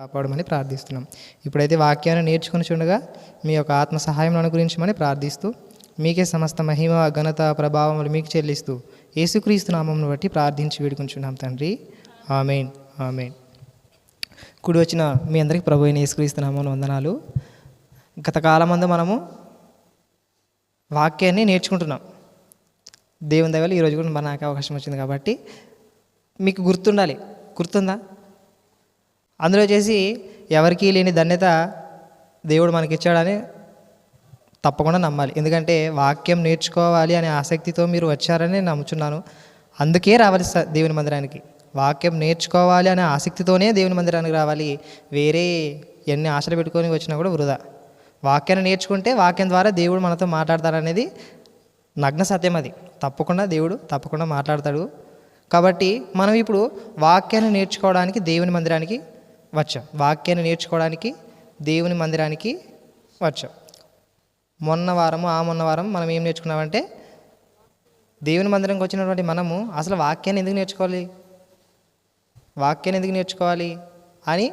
కాపాడమని ప్రార్థిస్తున్నాం. ఇప్పుడైతే వాక్యాన్ని నేర్చుకుని చూడగా మీ యొక్క ఆత్మ సహాయం అనుగ్రహించమని ప్రార్థిస్తూ, మీకే సమస్త మహిమ ఘనత ప్రభావములు మీకు చెల్లిస్తూ యేసుక్రీస్తు నామమును బట్టి ప్రార్థించి వేడుకుంటున్నాం తండ్రి. ఆమేన్, ఆమేన్. కూడి వచ్చిన మీ అందరికీ ప్రభు అయిన యేసుక్రీస్తు నామమున వందనాలు. గత కాలమందు మనము వాక్యాన్ని నేర్చుకుంటున్నాం. దేవుని దయ వల్ల ఈరోజు కూడా మనకు అవకాశం వచ్చింది కాబట్టి మీకు గుర్తుండాలి. గుర్తుందా? అందులో చేసి ఎవరికీ లేని ధన్యత దేవుడు మనకిచ్చాడని తప్పకుండా నమ్మాలి. ఎందుకంటే వాక్యం నేర్చుకోవాలి అనే ఆసక్తితో మీరు వచ్చారని నమ్ముచున్నాను. అందుకే రావాలి దేవుని మందిరానికి. వాక్యం నేర్చుకోవాలి అనే ఆసక్తితోనే దేవుని మందిరానికి రావాలి. వేరే ఎన్ని ఆశలు పెట్టుకొని వచ్చినా కూడా వృధా. వాక్యాన్ని నేర్చుకుంటే వాక్యం ద్వారా దేవుడు మనతో మాట్లాడతారనేది నగ్న సత్యం. అది దేవుడు తప్పకుండా మాట్లాడతాడు. కాబట్టి మనం ఇప్పుడు వాక్యాన్ని నేర్చుకోవడానికి దేవుని మందిరానికి వచ్చాం. వాక్యాన్ని నేర్చుకోవడానికి దేవుని మందిరానికి వచ్చాం. మొన్న వారం మనం ఏం నేర్చుకున్నామంటే, దేవుని మందిరానికి వచ్చినటువంటి మనము అసలు వాక్యాన్ని ఎందుకు నేర్చుకోవాలి అని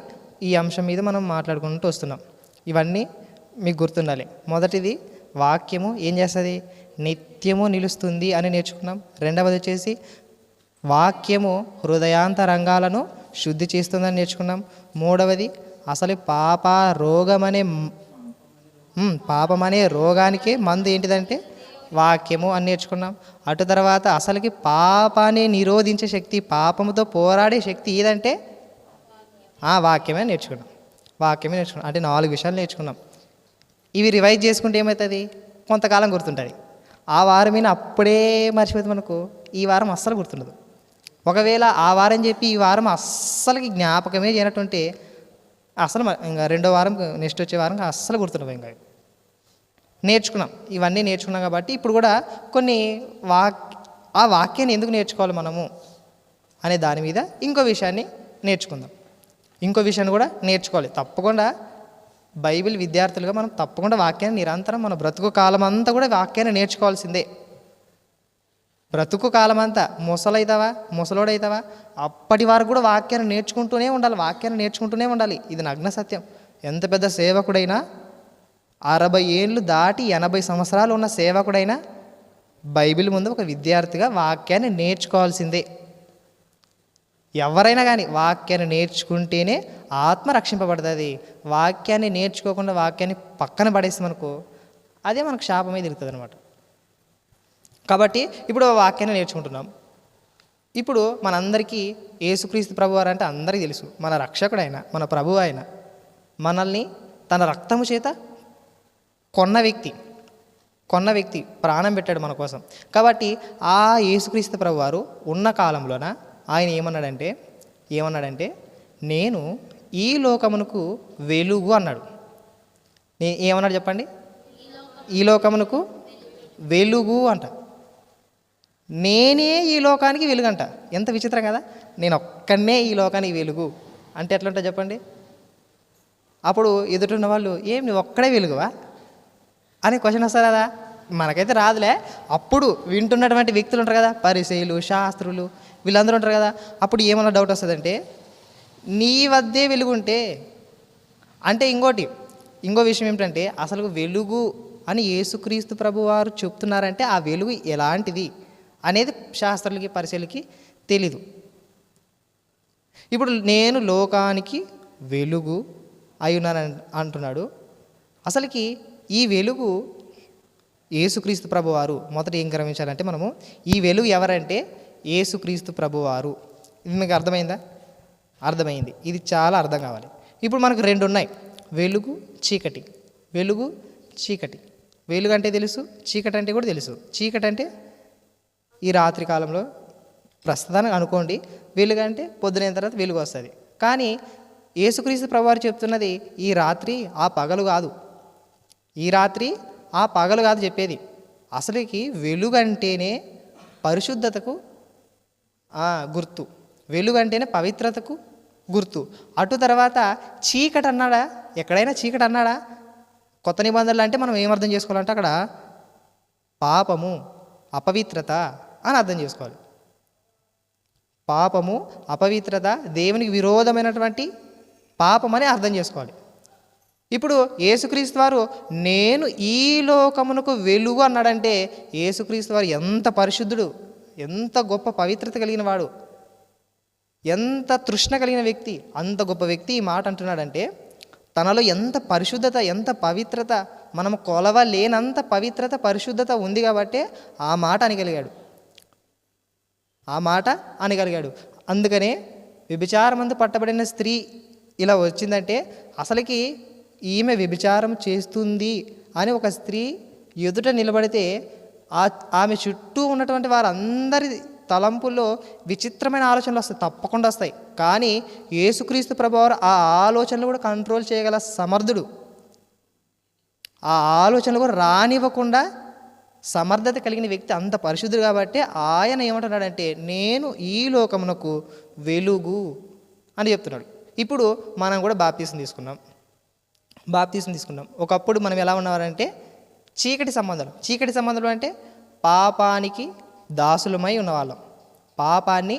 ఈ అంశం మీద మనం మాట్లాడుకుంటూ వస్తున్నాం. ఇవన్నీ మీకు గుర్తుండాలి. మొదటిది, వాక్యము ఏం చేస్తుంది? నిత్యము నిలుస్తుంది అని నేర్చుకున్నాం. రెండవది వచ్చేసి వాక్యము హృదయాంతరంగాలను శుద్ధి చేస్తుందని నేర్చుకున్నాం. మూడవది, అసలు పాపమనే రోగానికి మందు ఏంటిదంటే వాక్యము అని నేర్చుకున్నాం. అటు తర్వాత అసలుకి పాపాన్ని నిరోధించే శక్తి, పాపముతో పోరాడే శక్తి ఏదంటే వాక్యమే నేర్చుకున్నాం. అంటే 4 విషయాలు నేర్చుకున్నాం. ఇవి రివైజ్ చేసుకుంటే ఏమవుతుంది? కొంతకాలం గుర్తుంటుంది. ఆ వారం మీద అప్పుడే మర్చిపోతుంది మనకు. ఈ వారం అస్సలు గుర్తుండదు. ఒకవేళ ఆ వారం చెప్పి ఈ వారం అస్సలకి జ్ఞాపకమే చేయనట్టుంటే అసలు ఇంకా రెండో వారం, నెక్స్ట్ వచ్చే వారం అస్సలు గుర్తుండవు. ఇంకా నేర్చుకున్నాం. ఇవన్నీ నేర్చుకున్నాం కాబట్టి ఇప్పుడు కూడా కొన్ని ఆ వాక్యాన్ని ఎందుకు నేర్చుకోవాలి మనము అనే దాని మీద ఇంకో విషయాన్ని నేర్చుకుందాం. ఇంకో విషయాన్ని కూడా నేర్చుకోవాలి తప్పకుండా. బైబిల్ విద్యార్థులుగా మనం తప్పకుండా వాక్యాన్ని నిరంతరం మన బ్రతుకు కాలం అంతా కూడా వాక్యాన్ని నేర్చుకోవాల్సిందే. బ్రతుకు కాలం అంతా ముసలోడైతావా అప్పటి వరకు కూడా వాక్యాన్ని నేర్చుకుంటూనే ఉండాలి. ఇది నగ్న సత్యం. ఎంత పెద్ద సేవకుడైనా, 60 ఏళ్ళు దాటి 80 సంవత్సరాలు ఉన్న సేవకుడైనా బైబిల్ ముందు ఒక విద్యార్థిగా వాక్యాన్ని నేర్చుకోవాల్సిందే. ఎవరైనా కానీ వాక్యాన్ని నేర్చుకుంటేనే ఆత్మ రక్షింపబడుతుంది. వాక్యాన్ని నేర్చుకోకుండా వాక్యాన్ని పక్కన పడేస్తామనుకో, అదే మనకు శాపమే తిరుగుతుంది అనమాట. కాబట్టి ఇప్పుడు వాక్యాన్ని నేర్చుకుంటున్నాం. ఇప్పుడు మనందరికీ యేసుక్రీస్తు ప్రభువారు అంటే అందరికీ తెలుసు. మన రక్షకుడైన, మన ప్రభువు అయిన, మనల్ని తన రక్తము చేత కొన్న వ్యక్తి ప్రాణం పెట్టాడు మన కోసం. కాబట్టి ఆ యేసుక్రీస్తు ప్రభువారు ఉన్న కాలంలోన ఆయన ఏమన్నాడంటే నేను ఈ లోకమునకు వెలుగు అన్నాడు. ఏమన్నాడు చెప్పండి? ఈ లోకమునకు వెలుగు అంట. నేనే ఈ లోకానికి వెలుగంట. ఎంత విచిత్రం కదా! నేను ఒక్కనే ఈ లోకానికి వెలుగు అంటే ఎట్లుంటా చెప్పండి? అప్పుడు ఎదుటిన్న వాళ్ళు, నువ్వు ఒక్కడే వెలుగువా అని క్వశ్చన్ వస్తుంది కదా. మనకైతే రాదులే. అప్పుడు వింటున్నటువంటి వ్యక్తులు ఉంటారు కదా, పరిసయ్యులు, శాస్త్రులు, వీళ్ళందరూ ఉంటారు కదా. అప్పుడు ఏమన్నా డౌట్ వస్తుందంటే, నీ వద్దే వెలుగుంటే అంటే ఇంకో విషయం ఏమిటంటే, అసలు వెలుగు అని యేసుక్రీస్తు ప్రభువారు చెప్తున్నారంటే ఆ వెలుగు ఎలాంటిది అనేది శాస్త్రులకి, పరిశీలకి తెలీదు. ఇప్పుడు నేను లోకానికి వెలుగు అయ్యున్నాను అంటున్నాడు. అసలుకి ఈ వెలుగు యేసుక్రీస్తు ప్రభువారు. మొదట ఏం గమనించాలంటే మనము, ఈ వెలుగు ఎవరంటే యేసుక్రీస్తు ప్రభువారు. ఇది మీకు అర్థమైందా? అర్థమైంది. ఇది చాలా అర్థం కావాలి. ఇప్పుడు మనకు 2 ఉన్నాయి, వెలుగు, చీకటి. వెలుగు అంటే తెలుసు, చీకటి అంటే కూడా తెలుసు. చీకటి అంటే ఈ రాత్రి కాలంలో ప్రస్తుతానికి అనుకోండి. వెలుగు అంటే పొద్దునైన తర్వాత వెలుగు వస్తుంది. కానీ యేసుక్రీస్తు ప్రభువారు చెప్తున్నది ఈ రాత్రి ఆ పగలు కాదు చెప్పేది. అసలుకి వెలుగు అంటేనే పరిశుద్ధతకు గుర్తు. వెలుగు అంటేనే పవిత్రతకు గుర్తు. అటు తర్వాత చీకటి అన్నాడా? ఎక్కడైనా చీకటి అన్నాడా? కొత్త నిబంధనలు అంటే మనం ఏమర్థం చేసుకోవాలంటే అక్కడ పాపము, అపవిత్రత అని అర్థం చేసుకోవాలి. పాపము, అపవిత్రత, దేవునికి విరోధమైనటువంటి పాపమని అర్థం చేసుకోవాలి. ఇప్పుడు యేసుక్రీస్తు వారు నేను ఈ లోకమునకు వెలుగు అన్నాడంటే యేసుక్రీస్తు వారు ఎంత పరిశుద్ధుడు, ఎంత గొప్ప పవిత్రత కలిగిన వాడు, ఎంత తృష్ణ కలిగిన వ్యక్తి. అంత గొప్ప వ్యక్తి ఈ మాట అంటున్నాడంటే తనలో ఎంత పరిశుద్ధత, ఎంత పవిత్రత, మనం కొలవలేనంత పవిత్రత, పరిశుద్ధత ఉంది కాబట్టి ఆ మాట అనగలిగాడు. అందుకనే వ్యభిచారమందు పట్టబడిన స్త్రీ ఇలా వచ్చిందంటే అసలుకి ఈమె వ్యభిచారం చేస్తుంది అని ఒక స్త్రీ ఎదుట నిలబడితే ఆమె చుట్టూ ఉన్నటువంటి వారందరి తలంపుల్లో విచిత్రమైన ఆలోచనలు వస్తాయి, తప్పకుండా వస్తాయి. కానీ యేసుక్రీస్తు ప్రభువారు ఆ ఆలోచనలు కూడా కంట్రోల్ చేయగల సమర్థుడు. ఆ ఆలోచనలు కూడా రానివ్వకుండా సమర్థత కలిగిన వ్యక్తి, అంత పరిశుద్ధుడు. కాబట్టి ఆయన ఏమంటున్నాడంటే నేను ఈ లోకమునకు వెలుగు అని చెప్తున్నాడు. ఇప్పుడు మనం కూడా బాప్తీసం తీసుకున్నాం. ఒకప్పుడు మనం ఎలా ఉన్నవారంటే చీకటి సంబంధాలు అంటే పాపానికి దాసులమై ఉన్నవాళ్ళం, పాపాన్ని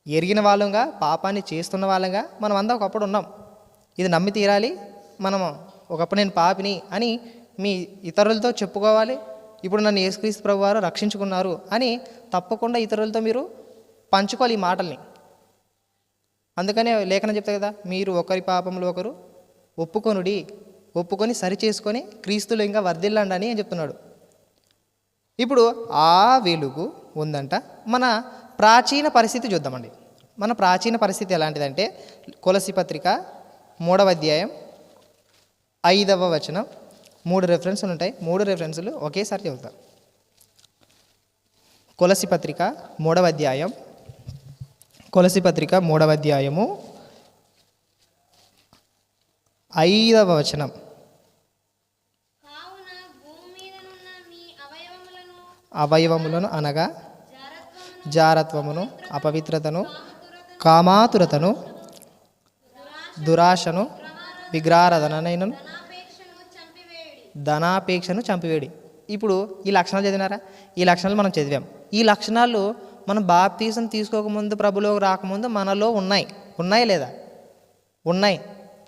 ఎరిగిన వాళ్ళంగా, పాపాన్ని చేస్తున్న వాళ్ళంగా మనం అంతా ఒకప్పుడు ఉన్నాం. ఇది నమ్మి తీరాలి, మనము ఒకప్పుడు నేను పాపిని అని మీ ఇతరులతో చెప్పుకోవాలి. ఇప్పుడు నన్ను యేసుక్రీస్తు ప్రభు వారు రక్షించుకున్నారు అని తప్పకుండా ఇతరులతో మీరు పంచుకోవాలి ఈ మాటల్ని. అందుకనే లేఖనం చెప్తా కదా, మీరు ఒకరి పాపములు ఒకరు ఒప్పుకొని సరి చేసుకొని క్రీస్తులో ఇంకా వర్ధిల్లండి అని చెప్తున్నాడు. ఇప్పుడు ఆ వెలుగు ఉందంట. మన ప్రాచీన పరిస్థితి చూద్దామండి. మన ప్రాచీన పరిస్థితి ఎలాంటిదంటే కొలస్సీ పత్రిక 3వ అధ్యాయం 5వ వచనం, 3 రెఫరెన్సులు ఉంటాయి. 3 రెఫరెన్సులు ఒకేసారి చదువుతాం. కొలస్సీ పత్రిక 3వ అధ్యాయం 5వ వచనం. అవయవములను అనగా జారత్వమును, అపవిత్రతను, కామాతురతను, దురాశను, విగ్రహారాధనను, ధనాపేక్షను చంపివేడి. ఇప్పుడు ఈ లక్షణాలు చదివినారా? ఈ లక్షణాలు మనం చదివాం. ఈ లక్షణాలు మనం బాప్తీసం తీసుకోకముందు, ప్రభులోకి రాకముందు మనలో ఉన్నాయి లేదా? ఉన్నాయి,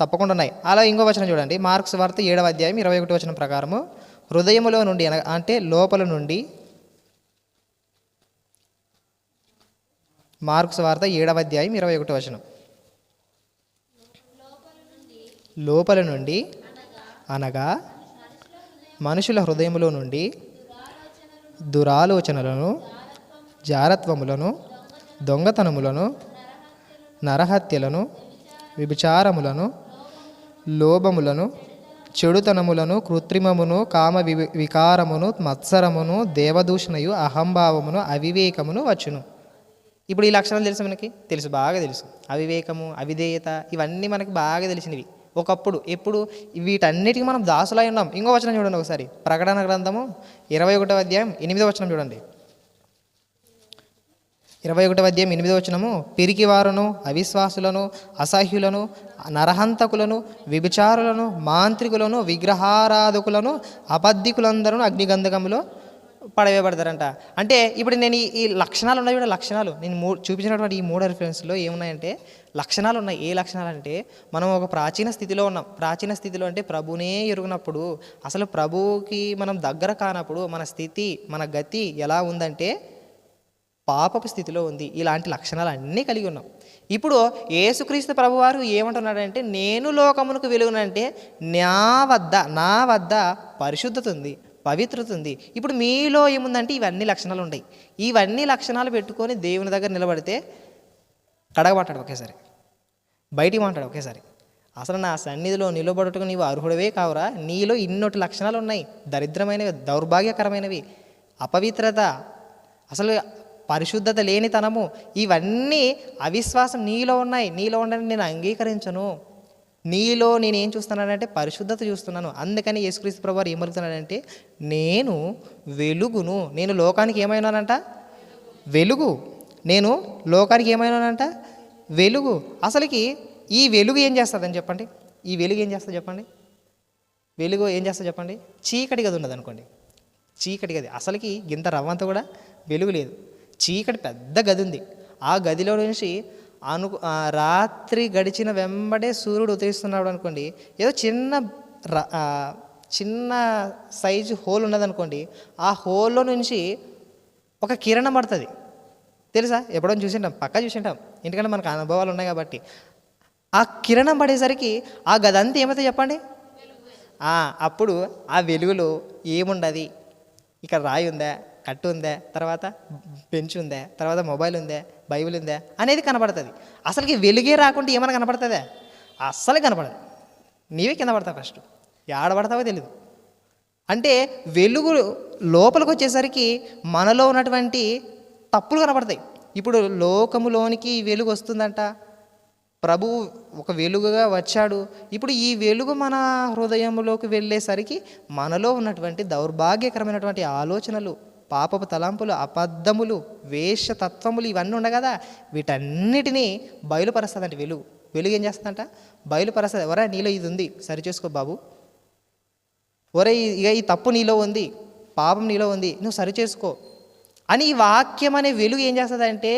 తప్పకుండా ఉన్నాయి. అలా ఇంకో వచనం చూడండి. మార్క్స్ వార్త 7వ అధ్యాయం 21 వచనం ప్రకారము హృదయములో నుండి అంటే లోపల నుండి, మార్క్స్ వార్త 7వ అధ్యాయం 21 వచనం, లోపల నుండి అనగా మనుషుల హృదయములో నుండి దురాలోచనలను, జారత్వములను, దొంగతనములను, నరహత్యలను, వ్యభిచారములను, లోభములను, చెడుతనములను, కృత్రిమమును, కామ వికారమును, మత్సరమును, దేవదూషణయు, అహంభావమును, అవివేకమును వచ్చును. ఇప్పుడు ఈ లక్షణాలు తెలుసు, మనకి బాగా తెలుసు. అవివేకము, అవిధేయత, ఇవన్నీ మనకి బాగా తెలిసినవి. ఒకప్పుడు ఎప్పుడు వీటన్నిటికీ మనం దాసులై ఉన్నాం. ఇంకో వచనం చూడండి ఒకసారి. ప్రకటన గ్రంథము 21వ అధ్యాయం 8వ వచనం చూడండి. 21వ అధ్యాయం 8వ వచనము, పిరికివారును, అవిశ్వాసులను, అసహ్యులను, నరహంతకులను, వ్యభిచారులను, మాంత్రికులను, విగ్రహారాధకులను, అబద్ధికులందరూ అగ్నిగంధకములో పడవేయబడతారంట. అంటే ఇప్పుడు నేను ఈ లక్షణాలు ఉన్నాయి కూడా, లక్షణాలు నేను చూపించినటువంటి ఈ 3 రిఫరెన్స్లో ఏమున్నాయంటే లక్షణాలు ఉన్నాయి. ఏ లక్షణాలు అంటే మనం ఒక ప్రాచీన స్థితిలో ఉన్నాం. ప్రాచీన స్థితిలో అంటే ప్రభునే ఎరుగునప్పుడు, అసలు ప్రభువుకి మనం దగ్గర కానప్పుడు మన స్థితి, మన గతి ఎలా ఉందంటే పాపపు స్థితిలో ఉంది. ఇలాంటి లక్షణాలు అన్నీ కలిగి ఉన్నాం. ఇప్పుడు యేసుక్రీస్తు ప్రభువారు ఏమంటున్నాడంటే నేను లోకమునకు వెలుగునంటే నా వద్ద పరిశుద్ధత ఉంది, పవిత్రత ఉంది. ఇప్పుడు మీలో ఏముందంటే ఇవన్నీ లక్షణాలు ఉన్నాయి. ఇవన్నీ లక్షణాలు పెట్టుకొని దేవుని దగ్గర నిలబడితే కడగమంటాడు ఒకేసారి, బయటికి మాట్లాడు ఒకేసారి. అసలు నా సన్నిధిలో నిలబడుటకు నీవు అర్హుడవే కావురా, నీలో ఇన్నోటి లక్షణాలు ఉన్నాయి, దరిద్రమైనవి, దౌర్భాగ్యకరమైనవి, అపవిత్రత, అసలు పరిశుద్ధత లేనితనము, ఇవన్నీ అవిశ్వాసం నీలో ఉన్నాయి. నీలో ఉండని నేను అంగీకరించను. నీలో నేనేం చూస్తున్నానంటే పరిశుద్ధత చూస్తున్నాను. అందుకని యేసుక్రీస్తు ప్రభువారు ఏం పలుకుతున్నాడంటే నేను వెలుగును, నేను లోకానికి ఏమైనానంట వెలుగు, నేను లోకానికి ఏమైనానంట వెలుగు. అసలుకి ఈ వెలుగు ఏం చేస్తుందని చెప్పండి? ఈ వెలుగు ఏం చేస్తుంది చెప్పండి? వెలుగు ఏం చేస్తుంది చెప్పండి? చీకటి గది ఉన్నది అనుకోండి, చీకటి గది, అసలుకి గింత రవ్వంతా కూడా వెలుగు లేదు, చీకటి పెద్ద గది ఉంది. ఆ గదిలో నుంచి రాత్రి గడిచిన వెంబడే సూర్యుడు ఉదయిస్తున్నాడు అనుకోండి, ఏదో చిన్న సైజు హోల్ ఉన్నదనుకోండి, ఆ హోల్లో నుంచి ఒక కిరణం పడుతుంది. తెలుసా? ఎప్పుడైనా చూసింటాం, పక్కా చూసింటాం, ఎందుకంటే మనకు అనుభవాలు ఉన్నాయి కాబట్టి. ఆ కిరణం పడేసరికి ఆ గదంతా ఏమైతే చెప్పండి, అప్పుడు ఆ వెలుగులో ఏముండదు, ఇక్కడ రాయి ఉందా, కట్టు ఉందా, తర్వాత బెంచ్ ఉందా, తర్వాత మొబైల్ ఉందా, బైబిల్ ఉందా అనేది కనపడుతుంది. అసలుకి వెలుగే రాకుంటే ఏమైనా కనపడుతుందా? అస్సలే కనపడదు. నీవే కింద పడతావు, ఫస్ట్ ఏడబడతావో తెలియదు. అంటే వెలుగు లోపలికి వచ్చేసరికి మనలో ఉన్నటువంటి తప్పులు కనపడతాయి. ఇప్పుడు లోకములోనికి వెలుగు వస్తుందంట, ప్రభువు ఒక వెలుగుగా వచ్చాడు. ఇప్పుడు ఈ వెలుగు మన హృదయంలోకి వెళ్ళేసరికి మనలో ఉన్నటువంటి దౌర్భాగ్యకరమైనటువంటి ఆలోచనలు, పాపపు తలంపులు, అబద్ధములు, వేషతత్వములు ఇవన్నీ ఉన్నాయి కదా, వీటన్నిటినీ బయలుపరుస్తుందంట వెలుగు. వెలుగు ఏం చేస్తుందంట? బయలుపరుస్తుంది. ఒరే నీలో ఇది ఉంది, సరిచేసుకో బాబు. ఒరే ఇక ఈ తప్పు నీలో ఉంది, పాపం నీలో ఉంది, నువ్వు సరిచేసుకో అని ఈ వాక్యం అనే వెలుగు ఏం చేస్తుందంటే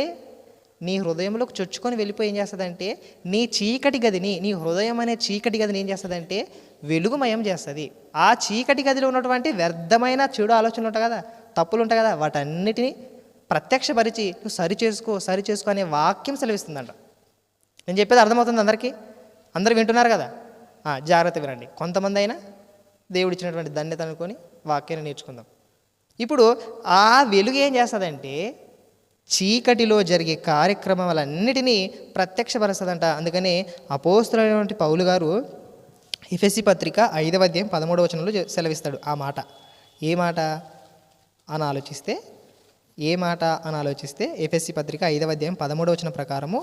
నీ హృదయంలోకి చొచ్చుకొని వెళ్ళిపోయి ఏం చేస్తుందంటే నీ చీకటి గదిని, నీ హృదయం అనే చీకటి గదిని ఏం చేస్తుందంటే వెలుగుమయం చేస్తుంది. ఆ చీకటి గదిలో ఉన్నటువంటి వ్యర్థమైన చెడు ఆలోచనలు ఉంటాయి కదా, తప్పులు ఉంటాయి కదా, వాటన్నిటినీ ప్రత్యక్షపరిచి నువ్వు సరిచేసుకో అనే వాక్యం సెలవిస్తుందంట. నేను చెప్పేది అర్థమవుతుంది అందరికీ? అందరూ వింటున్నారు కదా? జాగ్రత్త వినండి. కొంతమంది అయినా దేవుడు ఇచ్చినటువంటి ధన్యత అనుకొని వాక్యాన్ని నేర్చుకుందాం. ఇప్పుడు ఆ వెలుగు ఏం చేస్తుందంటే చీకటిలో జరిగే కార్యక్రమాలన్నిటినీ ప్రత్యక్షపరుస్తుందంట. అందుకని అపోస్తులైనటువంటి పౌలు గారు ఎఫెసీ పత్రిక 5వ అధ్యాయం 13వ వచనంలో సెలవిస్తాడు ఆ మాట. ఏ మాట అని ఆలోచిస్తే ఎఫెసీ పత్రిక 5వ అధ్యాయం 13వ వచనం ప్రకారము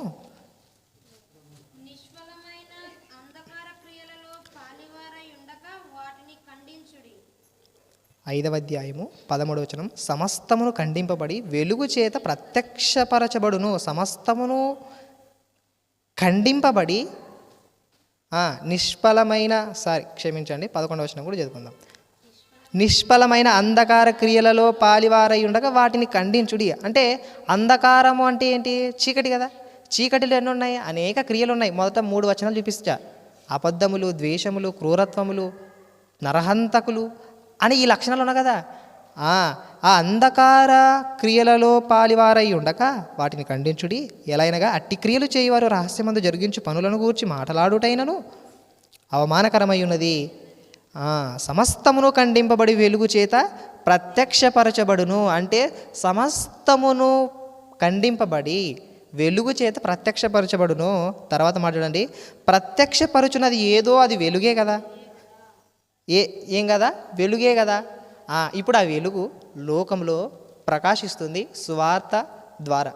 5వ అధ్యాయము 13వ వచనం, సమస్తమును ఖండింపబడి వెలుగు చేత ప్రత్యక్షపరచబడును. సమస్తమును ఖండింపబడి నిష్ఫలమైన 11వ వచనం కూడా చదువుకుందాం. నిష్ఫలమైన అంధకార క్రియలలో పాలివారై ఉండగా వాటిని ఖండించుడి. అంటే అంధకారము అంటే ఏంటి? చీకటి కదా. చీకటిలో ఎన్ని ఉన్నాయి? అనేక క్రియలు ఉన్నాయి. మొదట 3 వచనాలు చూపిస్తా. అబద్ధములు, ద్వేషములు, క్రూరత్వములు, నరహంతకులు అని ఈ లక్షణాలు ఉన్నాయి కదా. ఆ అంధకార క్రియలలో పాలివారై ఉండక వాటిని ఖండించుడి. ఎలైనగా అట్టి క్రియలు చేయవారు రహస్యమందు జరిగించు పనులను గూర్చి మాట్లాడుటైనను అవమానకరమై ఉన్నది. సమస్తమును ఖండింపబడి వెలుగు చేత ప్రత్యక్షపరచబడును. అంటే సమస్తమును ఖండింపబడి వెలుగు చేత ప్రత్యక్షపరచబడును. తర్వాత మాట్లాడండి, ప్రత్యక్షపరచున్నది ఏదో అది వెలుగే కదా. ఏం కదా? వెలుగే కదా. ఇప్పుడు ఆ వెలుగు లోకంలో ప్రకాశిస్తుంది సువార్త ద్వారా.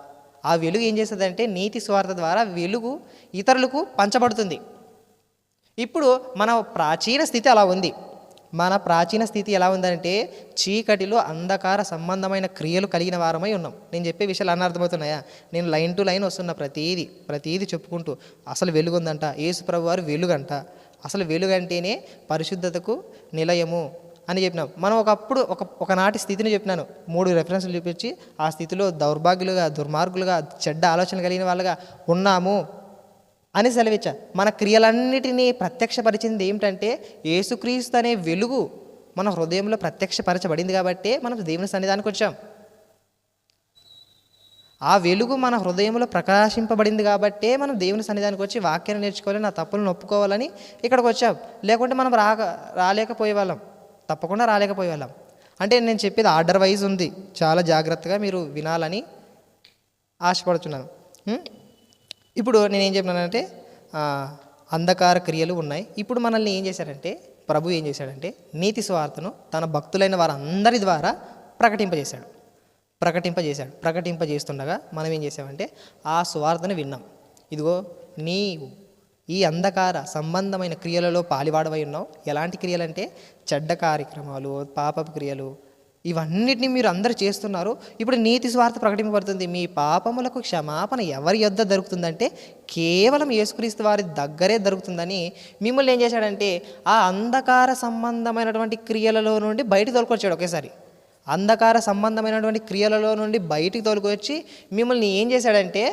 ఆ వెలుగు ఏం చేస్తుందంటే నీతి సువార్త ద్వారా వెలుగు ఇతరులకు పంచబడుతుంది. ఇప్పుడు మన ప్రాచీన స్థితి అలా ఉంది. మన ప్రాచీన స్థితి ఎలా ఉందంటే చీకటిలో అంధకార సంబంధమైన క్రియలు కలిగిన వారమై ఉన్నాం. నేను చెప్పే విషయాలు అర్థమవుతున్నాయా? నేను లైన్ టు లైన్ వస్తున్న ప్రతీది చెప్పుకుంటూ అసలు వెలుగు ఉందంట, యేసు ప్రభు వారు వెలుగంట, అసలు వెలుగు అంటేనే పరిశుద్ధతకు నిలయము అని చెప్పినాం. మనం ఒకనాటి స్థితిని చెప్పినాను, 3 రెఫరెన్స్లు చూపించి ఆ స్థితిలో దౌర్భాగ్యులుగా, దుర్మార్గులుగా, చెడ్డ ఆలోచన కలిగిన వాళ్ళగా ఉన్నాము అని సెలవిచ్చా. మన క్రియలన్నిటినీ ప్రత్యక్షపరిచింది ఏమిటంటే యేసుక్రీస్తు అనే వెలుగు మన హృదయంలో ప్రత్యక్షపరచబడింది కాబట్టి మనం దేవుని సన్నిధానికి వచ్చాం. ఆ వెలుగు మన హృదయంలో ప్రకాశింపబడింది కాబట్టే మనం దేవుని సన్నిధానికి వచ్చి వాక్యాన్ని నేర్చుకోవాలి, నా తప్పులను ఒప్పుకోవాలని ఇక్కడికి వచ్చాం. లేకుంటే మనం రాలేకపోయేవాళ్ళం, తప్పకుండా రాలేకపోయేవాళ్ళం. అంటే నేను చెప్పేది ఆర్డర్ వైజ్ ఉంది, చాలా జాగ్రత్తగా మీరు వినాలని ఆశపడుతున్నాను. ఇప్పుడు నేనేం చెప్పినానంటే అంధకార క్రియలు ఉన్నాయి. ఇప్పుడు మనల్ని ఏం చేశాడంటే ప్రభు ఏం చేశాడంటే నీతి సువార్తను తన భక్తులైన వారందరి ద్వారా ప్రకటింపజేస్తుండగా మనం ఏం చేసామంటే ఆ సువార్తను విన్నాం. ఇదిగో నీవు ఈ అంధకార సంబంధమైన క్రియలలో పాలివాడవై ఉన్నావు. ఎలాంటి క్రియలంటే చెడ్డ కార్యక్రమాలు, పాపపు క్రియలు, ఇవన్నిటిని మీరు అందరూ చేస్తున్నారు. ఇప్పుడు నీతి స్వార్థ ప్రకటింపబడుతుంది. మీ పాపములకు క్షమాపణ ఎవరి యొద్ద దొరుకుతుందంటే కేవలం యేసుక్రీస్తు వారి దగ్గరే దొరుకుతుందని మిమ్మల్ని ఏం చేశాడంటే ఆ అంధకార సంబంధమైనటువంటి క్రియలలో నుండి బయటికి తోలుకొచ్చాడు. ఒకేసారి అంధకార సంబంధమైనటువంటి క్రియలలో నుండి బయటికి తోలుకొచ్చి మిమ్మల్ని ఏం చేశాడంటే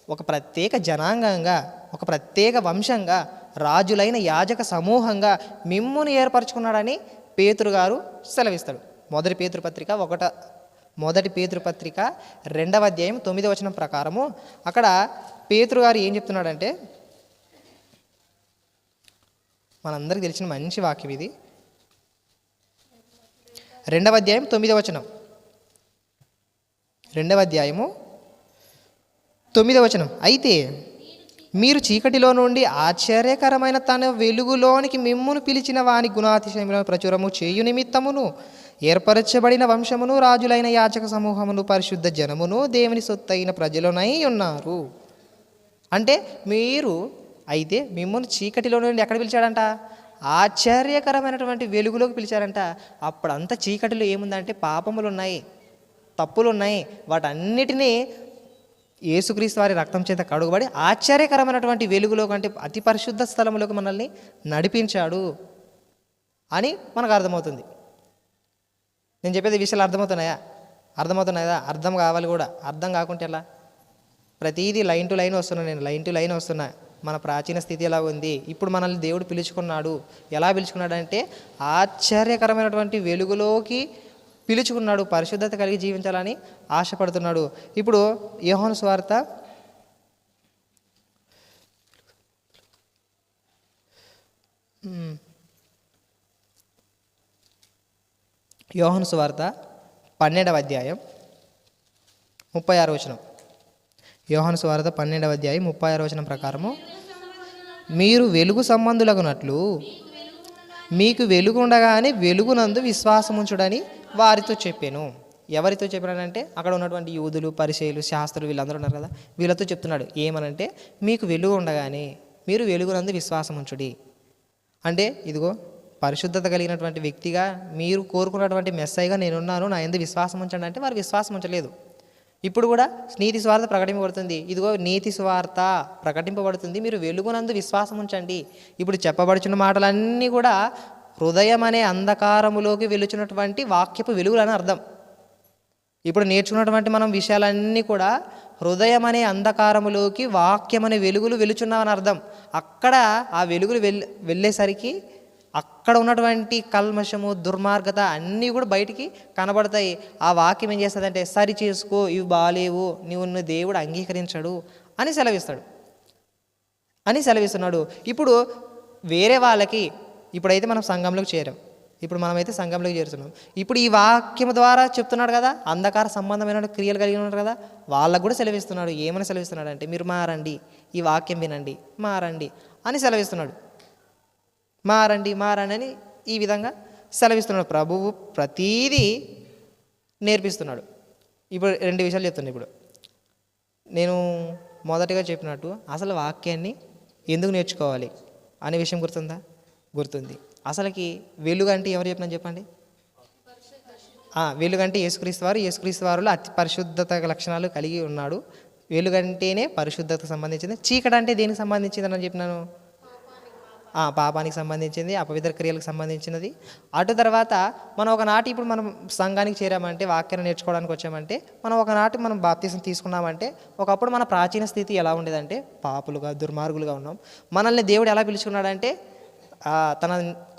ఒక ప్రత్యేక జనాంగంగా, ఒక ప్రత్యేక వంశంగా, రాజులైన యాజక సమూహంగా మిమ్మును ఏర్పరచుకున్నాడని పేతురు గారు సెలవిస్తాడు. మొదటి పేతురు పత్రిక 2వ అధ్యాయం 9వ వచనం ప్రకారము అక్కడ పేతురు గారు ఏం చెప్తున్నాడంటే, మనందరికీ తెలిసిన మంచి వాక్యం ఇది. 2వ అధ్యాయం 9వ వచనం, 2వ అధ్యాయము 9వ వచనం. అయితే మీరు చీకటిలో నుండి ఆశ్చర్యకరమైన తన వెలుగులోనికి మిమ్మును పిలిచిన వాని గుణాతిశయములను ప్రచురము చేయు నిమిత్తమును ఏర్పరచబడిన వంశమును, రాజులైన యాచక సమూహమును, పరిశుద్ధ జనమును, దేవుని సొత్తైన ప్రజలునై ఉన్నారు. అంటే అయితే మిమ్మల్ని చీకటిలో నుండి ఎక్కడ పిలిచాడంట? ఆశ్చర్యకరమైనటువంటి వెలుగులోకి పిలిచారంట. అప్పుడంతా చీకటిలో ఏముందంటే పాపములు ఉన్నాయి, తప్పులు ఉన్నాయి. వాటన్నిటినీ యేసుక్రీస్తు వారి రక్తం చేత కడుగుబడి ఆశ్చర్యకరమైనటువంటి వెలుగులో కంటే అతి పరిశుద్ధ స్థలంలోకి మనల్ని నడిపించాడు అని మనకు అర్థమవుతుంది. నేను చెప్పేది విషయాలు అర్థమవుతున్నాయా? అర్థం కావాలి కూడా. అర్థం కాకుంటే ఎలా? ప్రతిదీ లైన్ టు లైన్ వస్తున్నా. మన ప్రాచీన స్థితి ఎలా ఉంది, ఇప్పుడు మనల్ని దేవుడు పిలుచుకున్నాడు. ఎలా పిలుచుకున్నాడు అంటే ఆశ్చర్యకరమైనటువంటి వెలుగులోకి పిలుచుకున్నాడు. పరిశుద్ధత కలిగి జీవించాలని ఆశపడుతున్నాడు. ఇప్పుడు యోహాను సువార్త 12వ అధ్యాయం 36వ వచనం. యోహాను సువార్త 12వ అధ్యాయం 36వ వచనం ప్రకారము, మీరు వెలుగు సంబంధులగునట్లు మీకు వెలుగుండగానే వెలుగునందు విశ్వాసముంచుడని వారితో చెప్పాను. ఎవరితో చెప్పానంటే అక్కడ ఉన్నటువంటి యూదులు, పరిసయ్యులు, శాస్త్రులు వీళ్ళందరూ ఉన్నారు కదా, వీళ్ళతో చెప్తున్నాడు. ఏమనంటే మీకు వెలుగు ఉండగానే మీరు వెలుగునందు విశ్వాసం ఉంచుడి. అంటే ఇదిగో పరిశుద్ధత కలిగినటువంటి వ్యక్తిగా మీరు కోరుకున్నటువంటి మెస్సైగా నేనున్నాను, నా యందు విశ్వాసం ఉంచండి అంటే వారు విశ్వాసం ఉంచలేదు. ఇప్పుడు కూడా నీతి సువార్త ప్రకటింపబడుతుంది. ఇదిగో నీతి సువార్త ప్రకటింపబడుతుంది, మీరు వెలుగునందు విశ్వాసం ఉంచండి. ఇప్పుడు చెప్పబడుచున్న మాటలన్నీ కూడా హృదయం అనే అంధకారములోకి వెలుచున్నటువంటి వాక్యపు వెలుగులని అర్థం. ఇప్పుడు నేర్చుకున్నటువంటి మనం విషయాలన్నీ కూడా హృదయం అనే అంధకారములోకి వాక్యం అనే వెలుగులు వెలుచున్నామని అర్థం. అక్కడ ఆ వెలుగులు వెళ్ళేసరికి అక్కడ ఉన్నటువంటి కల్మషము, దుర్మార్గత అన్నీ కూడా బయటికి కనబడతాయి. ఆ వాక్యం ఏం చేస్తుందంటే సరి చేసుకో, ఇవి బాలేవు, నువ్వు దేవుడు అంగీకరించడు అని సెలవిస్తున్నాడు. ఇప్పుడు వేరే వాళ్ళకి, ఇప్పుడైతే మనం సంఘంలోకి చేరాం, ఇప్పుడు మనమైతే సంఘంలోకి చేరుతున్నాం. ఇప్పుడు ఈ వాక్యం ద్వారా చెప్తున్నాడు కదా, అంధకార సంబంధమైన క్రియలు కలిగి ఉన్నారు కదా, వాళ్ళకు కూడా సెలవిస్తున్నాడు. ఏమని సెలవిస్తున్నాడు అంటే మీరు మారండి, ఈ వాక్యం వినండి, మారండి అని సెలవిస్తున్నాడు. మారండి అని ఈ విధంగా సెలవిస్తున్నాడు. ప్రభువు ప్రతీదీ నేర్పిస్తున్నాడు. ఇప్పుడు 2 విషయాలు చెప్తున్నాను. ఇప్పుడు నేను మొదటిగా చెప్పినట్టు అసలు వాక్యాన్ని ఎందుకు నేర్చుకోవాలి అనే విషయం గుర్తుంది. అసలుకి వెలుగు అంటే ఎవరు చెప్పినా చెప్పండి. వెలుగంటే యేసుక్రీస్తు వారిలో అతి పరిశుద్ధత లక్షణాలు కలిగి ఉన్నాడు. వెలుగంటేనే పరిశుద్ధతకు సంబంధించింది. చీకటి అంటే దేనికి సంబంధించింది అని చెప్పినాను? పాపానికి సంబంధించింది, అపవిత్ర క్రియలకు సంబంధించినది. అటు తర్వాత మనం ఒకనాటి ఇప్పుడు మనం సంఘానికి చేరామంటే, వాక్యాన్ని నేర్చుకోవడానికి వచ్చామంటే, మనం ఒకనాటి మనం బాప్తిసం తీసుకున్నామంటే, ఒకప్పుడు మన ప్రాచీన స్థితి ఎలా ఉండేదంటే పాపులుగా, దుర్మార్గులుగా ఉన్నాం. మనల్ని దేవుడు ఎలా పిలుచుకున్నాడంటే తన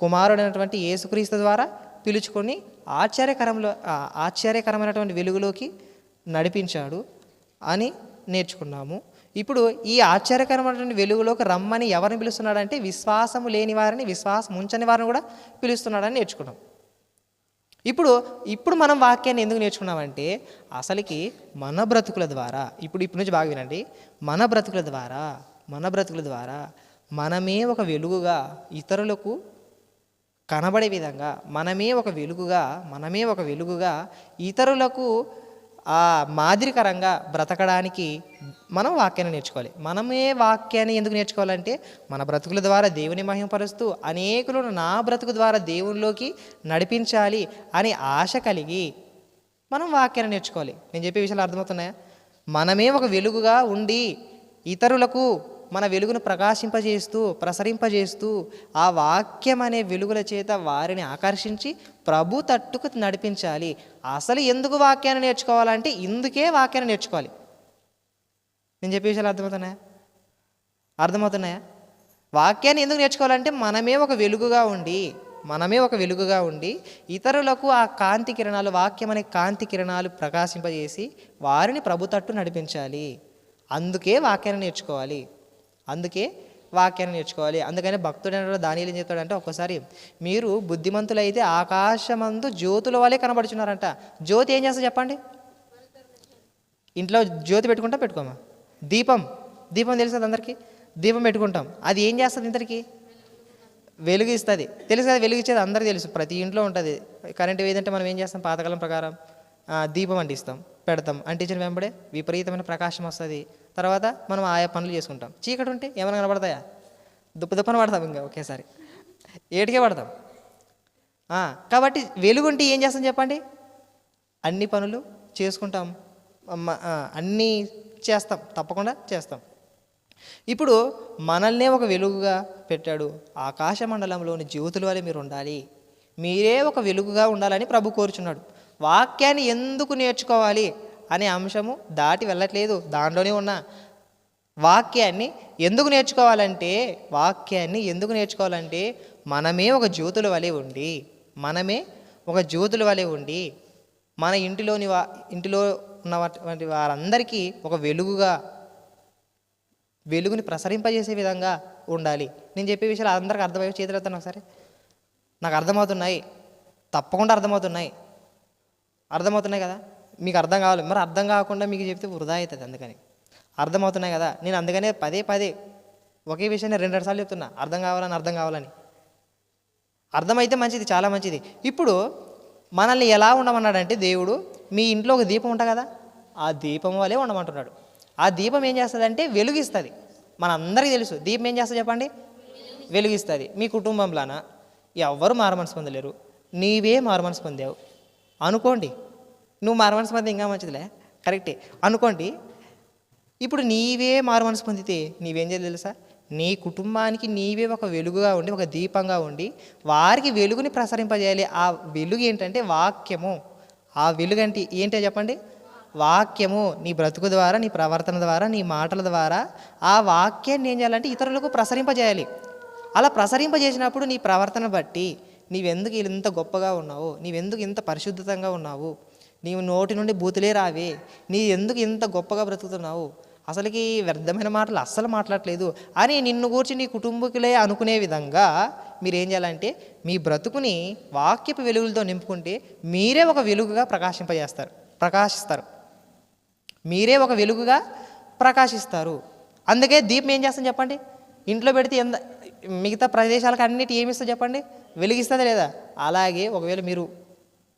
కుమారుడైనటువంటి యేసుక్రీస్తు ద్వారా పిలుచుకొని ఆశ్చర్యకరమైనటువంటి వెలుగులోకి నడిపించాడు అని నేర్చుకున్నాము. ఇప్పుడు ఈ ఆశ్చర్యకరమైనటువంటి వెలుగులోకి రమ్మని ఎవరిని పిలుస్తున్నాడంటే విశ్వాసము లేని వారిని, విశ్వాసం ఉంచని వారిని కూడా పిలుస్తున్నాడని నేర్చుకున్నాం. ఇప్పుడు మనం వాక్యాన్ని ఎందుకు నేర్చుకున్నామంటే అసలుకి మన బ్రతుకుల ద్వారా, ఇప్పుడు నుంచి బాగా వినండి, మన బ్రతుకుల ద్వారా మనమే ఒక వెలుగుగా, ఇతరులకు కనబడే విధంగా మనమే ఒక వెలుగుగా ఇతరులకు మాదిరికరంగా బ్రతకడానికి మనం వాక్యాన్ని నేర్చుకోవాలి. మనమే వాక్యాన్ని ఎందుకు నేర్చుకోవాలంటే మన బ్రతుకుల ద్వారా దేవుని మహిమపరుస్తూ అనేకులను నా బ్రతుకు ద్వారా దేవునిలోకి నడిపించాలి అని ఆశ కలిగి మనం వాక్యాన్ని నేర్చుకోవాలి. నేను చెప్పే విషయాలు అర్థమవుతున్నాయా? మనమే ఒక వెలుగుగా ఉండి ఇతరులకు మన వెలుగును ప్రసరింపజేస్తూ ఆ వాక్యం అనే వెలుగుల చేత వారిని ఆకర్షించి ప్రభు తట్టుకు నడిపించాలి. అసలు ఎందుకు వాక్యాన్ని నేర్చుకోవాలంటే ఇందుకే వాక్యాన్ని నేర్చుకోవాలి. నేను చెప్పే విషయాలు అర్థమవుతున్నాయా? వాక్యాన్ని ఎందుకు నేర్చుకోవాలంటే మనమే ఒక వెలుగుగా ఉండి ఇతరులకు ఆ కాంతి కిరణాలు, వాక్యం అనే కాంతి కిరణాలు ప్రకాశింపజేసి వారిని ప్రభు తట్టు నడిపించాలి. అందుకే వాక్యాన్ని నేర్చుకోవాలి. అందుకని భక్తుడైన దానియేలు ఏం చెప్తాడంటే, ఒక్కసారి మీరు బుద్ధిమంతులైతే ఆకాశమందు జ్యోతుల వలె కనబడుచున్నారంట. జ్యోతి ఏం చేస్తా చెప్పండి? ఇంట్లో జ్యోతి పెట్టుకోమా? దీపం తెలుస్తుంది అందరికీ. దీపం పెట్టుకుంటాం. అది ఏం చేస్తుంది? ఇంతటికి వెలుగు ఇస్తుంది. తెలుసు కదా, వెలుగు ఇచ్చేది అందరికీ తెలుసు, ప్రతి ఇంట్లో ఉంటుంది. కరెంట్ ఏదంటే మనం ఏం చేస్తాం? పాతకాలం ప్రకారం దీపం అంటిస్తాం, పెడతాం. అంటించిన వెంబడే విపరీతమైన ప్రకాశం వస్తుంది. తర్వాత మనం ఆయా పనులు చేసుకుంటాం. చీకటి ఉంటే ఏమైనా కనబడతాయా? దుప్పన పడతాం, ఇంకా ఒకేసారి ఏటికే పడతాం. కాబట్టి వెలుగుంటే ఏం చేస్తాం చెప్పండి? అన్ని పనులు చేసుకుంటాం, అన్నీ చేస్తాం, తప్పకుండా చేస్తాం. ఇప్పుడు మనల్నే ఒక వెలుగుగా పెట్టాడు. ఆకాశ మండలంలోని జ్యోతుల వలె మీరు ఉండాలి, మీరే ఒక వెలుగుగా ఉండాలని ప్రభు కోరుచున్నాడు. వాక్యాన్ని ఎందుకు నేర్చుకోవాలి అనే అంశము దాటి వెళ్ళట్లేదు, దాంట్లోనే ఉన్నా. వాక్యాన్ని ఎందుకు నేర్చుకోవాలంటే మనమే ఒక జ్యోతుల వలె ఉండి మన ఇంటిలో ఉన్నటువంటి వారందరికీ ఒక వెలుగుని ప్రసరింపజేసే విధంగా ఉండాలి. నేను చెప్పే విషయాలు అందరికీ అర్థమయ్యే చేతులెత్తాను ఒకసారి. నాకు అర్థమవుతున్నాయి, తప్పకుండా అర్థమవుతున్నాయి కదా. మీకు అర్థం కావాలి, మరి అర్థం కాకుండా మీకు చెప్తే వృధా అవుతుంది. అందుకని అర్థమవుతున్నాయి కదా. నేను అందుకనే పదే ఒకే విషయాన్ని 2 సార్లు చెప్తున్నా, అర్థం కావాలని. అర్థమైతే మంచిది, చాలా మంచిది. ఇప్పుడు మనల్ని ఎలా ఉండమన్నాడంటే దేవుడు, మీ ఇంట్లో ఒక దీపం ఉంటుంది కదా, ఆ దీపం వలె ఉండమంటున్నాడు. ఆ దీపం ఏం చేస్తుందంటే వెలుగిస్తుంది. మనందరికీ తెలుసు దీపం ఏం చేస్తుంది చెప్పండి? వెలుగిస్తుంది. మీ కుటుంబంలోన ఎవ్వరు మారుమనసు పొందలేరు, నీవే మారుమనసు పొందావు అనుకోండి. నువ్వు మారుమనసు పొందితే ఇంకా మంచిదిలే, కరెక్టే అనుకోండి. ఇప్పుడు నీవే మారుమనసు పొందితే నీవేం చేయాలి తెలుసా? నీ కుటుంబానికి నీవే ఒక వెలుగుగా ఉండి, ఒక దీపంగా ఉండి వారికి వెలుగుని ప్రసరింపజేయాలి. ఆ వెలుగు ఏంటంటే వాక్యము. ఆ వెలుగు అంటే ఏంటో చెప్పండి? వాక్యము. నీ బ్రతుకు ద్వారా, నీ ప్రవర్తన ద్వారా, నీ మాటల ద్వారా ఆ వాక్యాన్ని ఏం చేయాలంటే ఇతరులకు ప్రసరింపజేయాలి. అలా ప్రసరింపజేసినప్పుడు నీ ప్రవర్తన బట్టి నీవెందుకు ఇంత గొప్పగా ఉన్నావు, నీవెందుకు ఇంత పరిశుద్ధంగా ఉన్నావు, నీవు నోటి నుండి బూతులే రావే, నీ ఎందుకు ఇంత గొప్పగా బ్రతుకుతున్నావు, అసలుకి వ్యర్థమైన మాటలు అస్సలు మాట్లాడలేదు అని నిన్ను గూర్చి నీ కుటుంబకులే అనుకునే విధంగా మీరేం చేయాలంటే మీ బ్రతుకుని వాక్యపు వెలుగులతో నింపుకుంటే మీరే ఒక వెలుగుగా ప్రకాశిస్తారు. మీరే ఒక వెలుగుగా ప్రకాశిస్తారు. అందుకే దీపం ఏం చేస్తాం చెప్పండి? ఇంట్లో పెడితే మిగతా ప్రదేశాలకు అన్నిటి ఏమిస్తుంది చెప్పండి? వెలిగిస్తుందా లేదా? అలాగే ఒకవేళ మీరు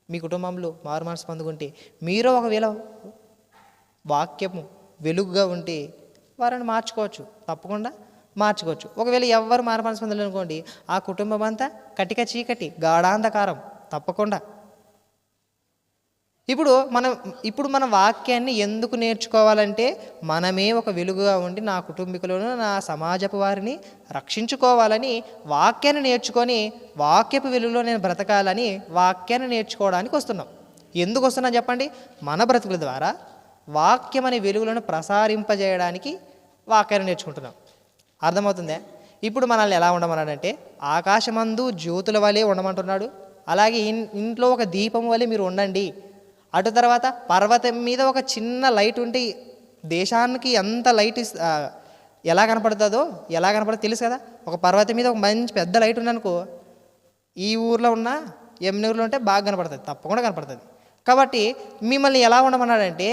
మీ కుటుంబంలో మారుమనసు పొందుకుంటే మీరు ఒకవేళ వాక్యము వెలుగుగా ఉంటే వారిని మార్చుకోవచ్చు, తప్పకుండా మార్చుకోవచ్చు. ఒకవేళ ఎవ్వరు మారుమనసు పొందలేనుకోండి, ఆ కుటుంబం అంతా కటిక చీకటి, గాఢాంధకారం తప్పకుండా. ఇప్పుడు మన వాక్యాన్ని ఎందుకు నేర్చుకోవాలంటే మనమే ఒక వెలుగుగా ఉండి నా కుటుంబీకులను, నా సమాజపు వారిని రక్షించుకోవాలని వాక్యాన్ని నేర్చుకొని వాక్యపు వెలుగులో నేను బ్రతకాలని వాక్యాన్ని నేర్చుకోవడానికి వస్తున్నాం. ఎందుకు వస్తున్నాం చెప్పండి? మన బ్రతుకుల ద్వారా వాక్యం అనే వెలుగులను ప్రసారింపజేయడానికి వాక్యాన్ని నేర్చుకుంటున్నాం. అర్థమవుతుందే? ఇప్పుడు మనల్ని ఎలా ఉండమన్నాడంటే ఆకాశమందు జ్యోతుల వలె ఉండమంటున్నాడు. అలాగే ఇంట్లో ఒక దీపం వలె మీరు ఉండండి. అటు తర్వాత పర్వతం మీద ఒక చిన్న లైట్ ఉంటే దేశానికి ఎంత లైట్ ఎలా కనపడుతుందో తెలుసు కదా. ఒక పర్వతం మీద ఒక మంచి పెద్ద లైట్ ఉందనుకో, ఈ ఊర్లో ఉన్న ఎమ్నూరులో ఉంటే బాగా కనపడుతుంది, తప్పకుండా కనపడుతుంది. కాబట్టి మిమ్మల్ని ఎలా ఉండమన్నాడంటే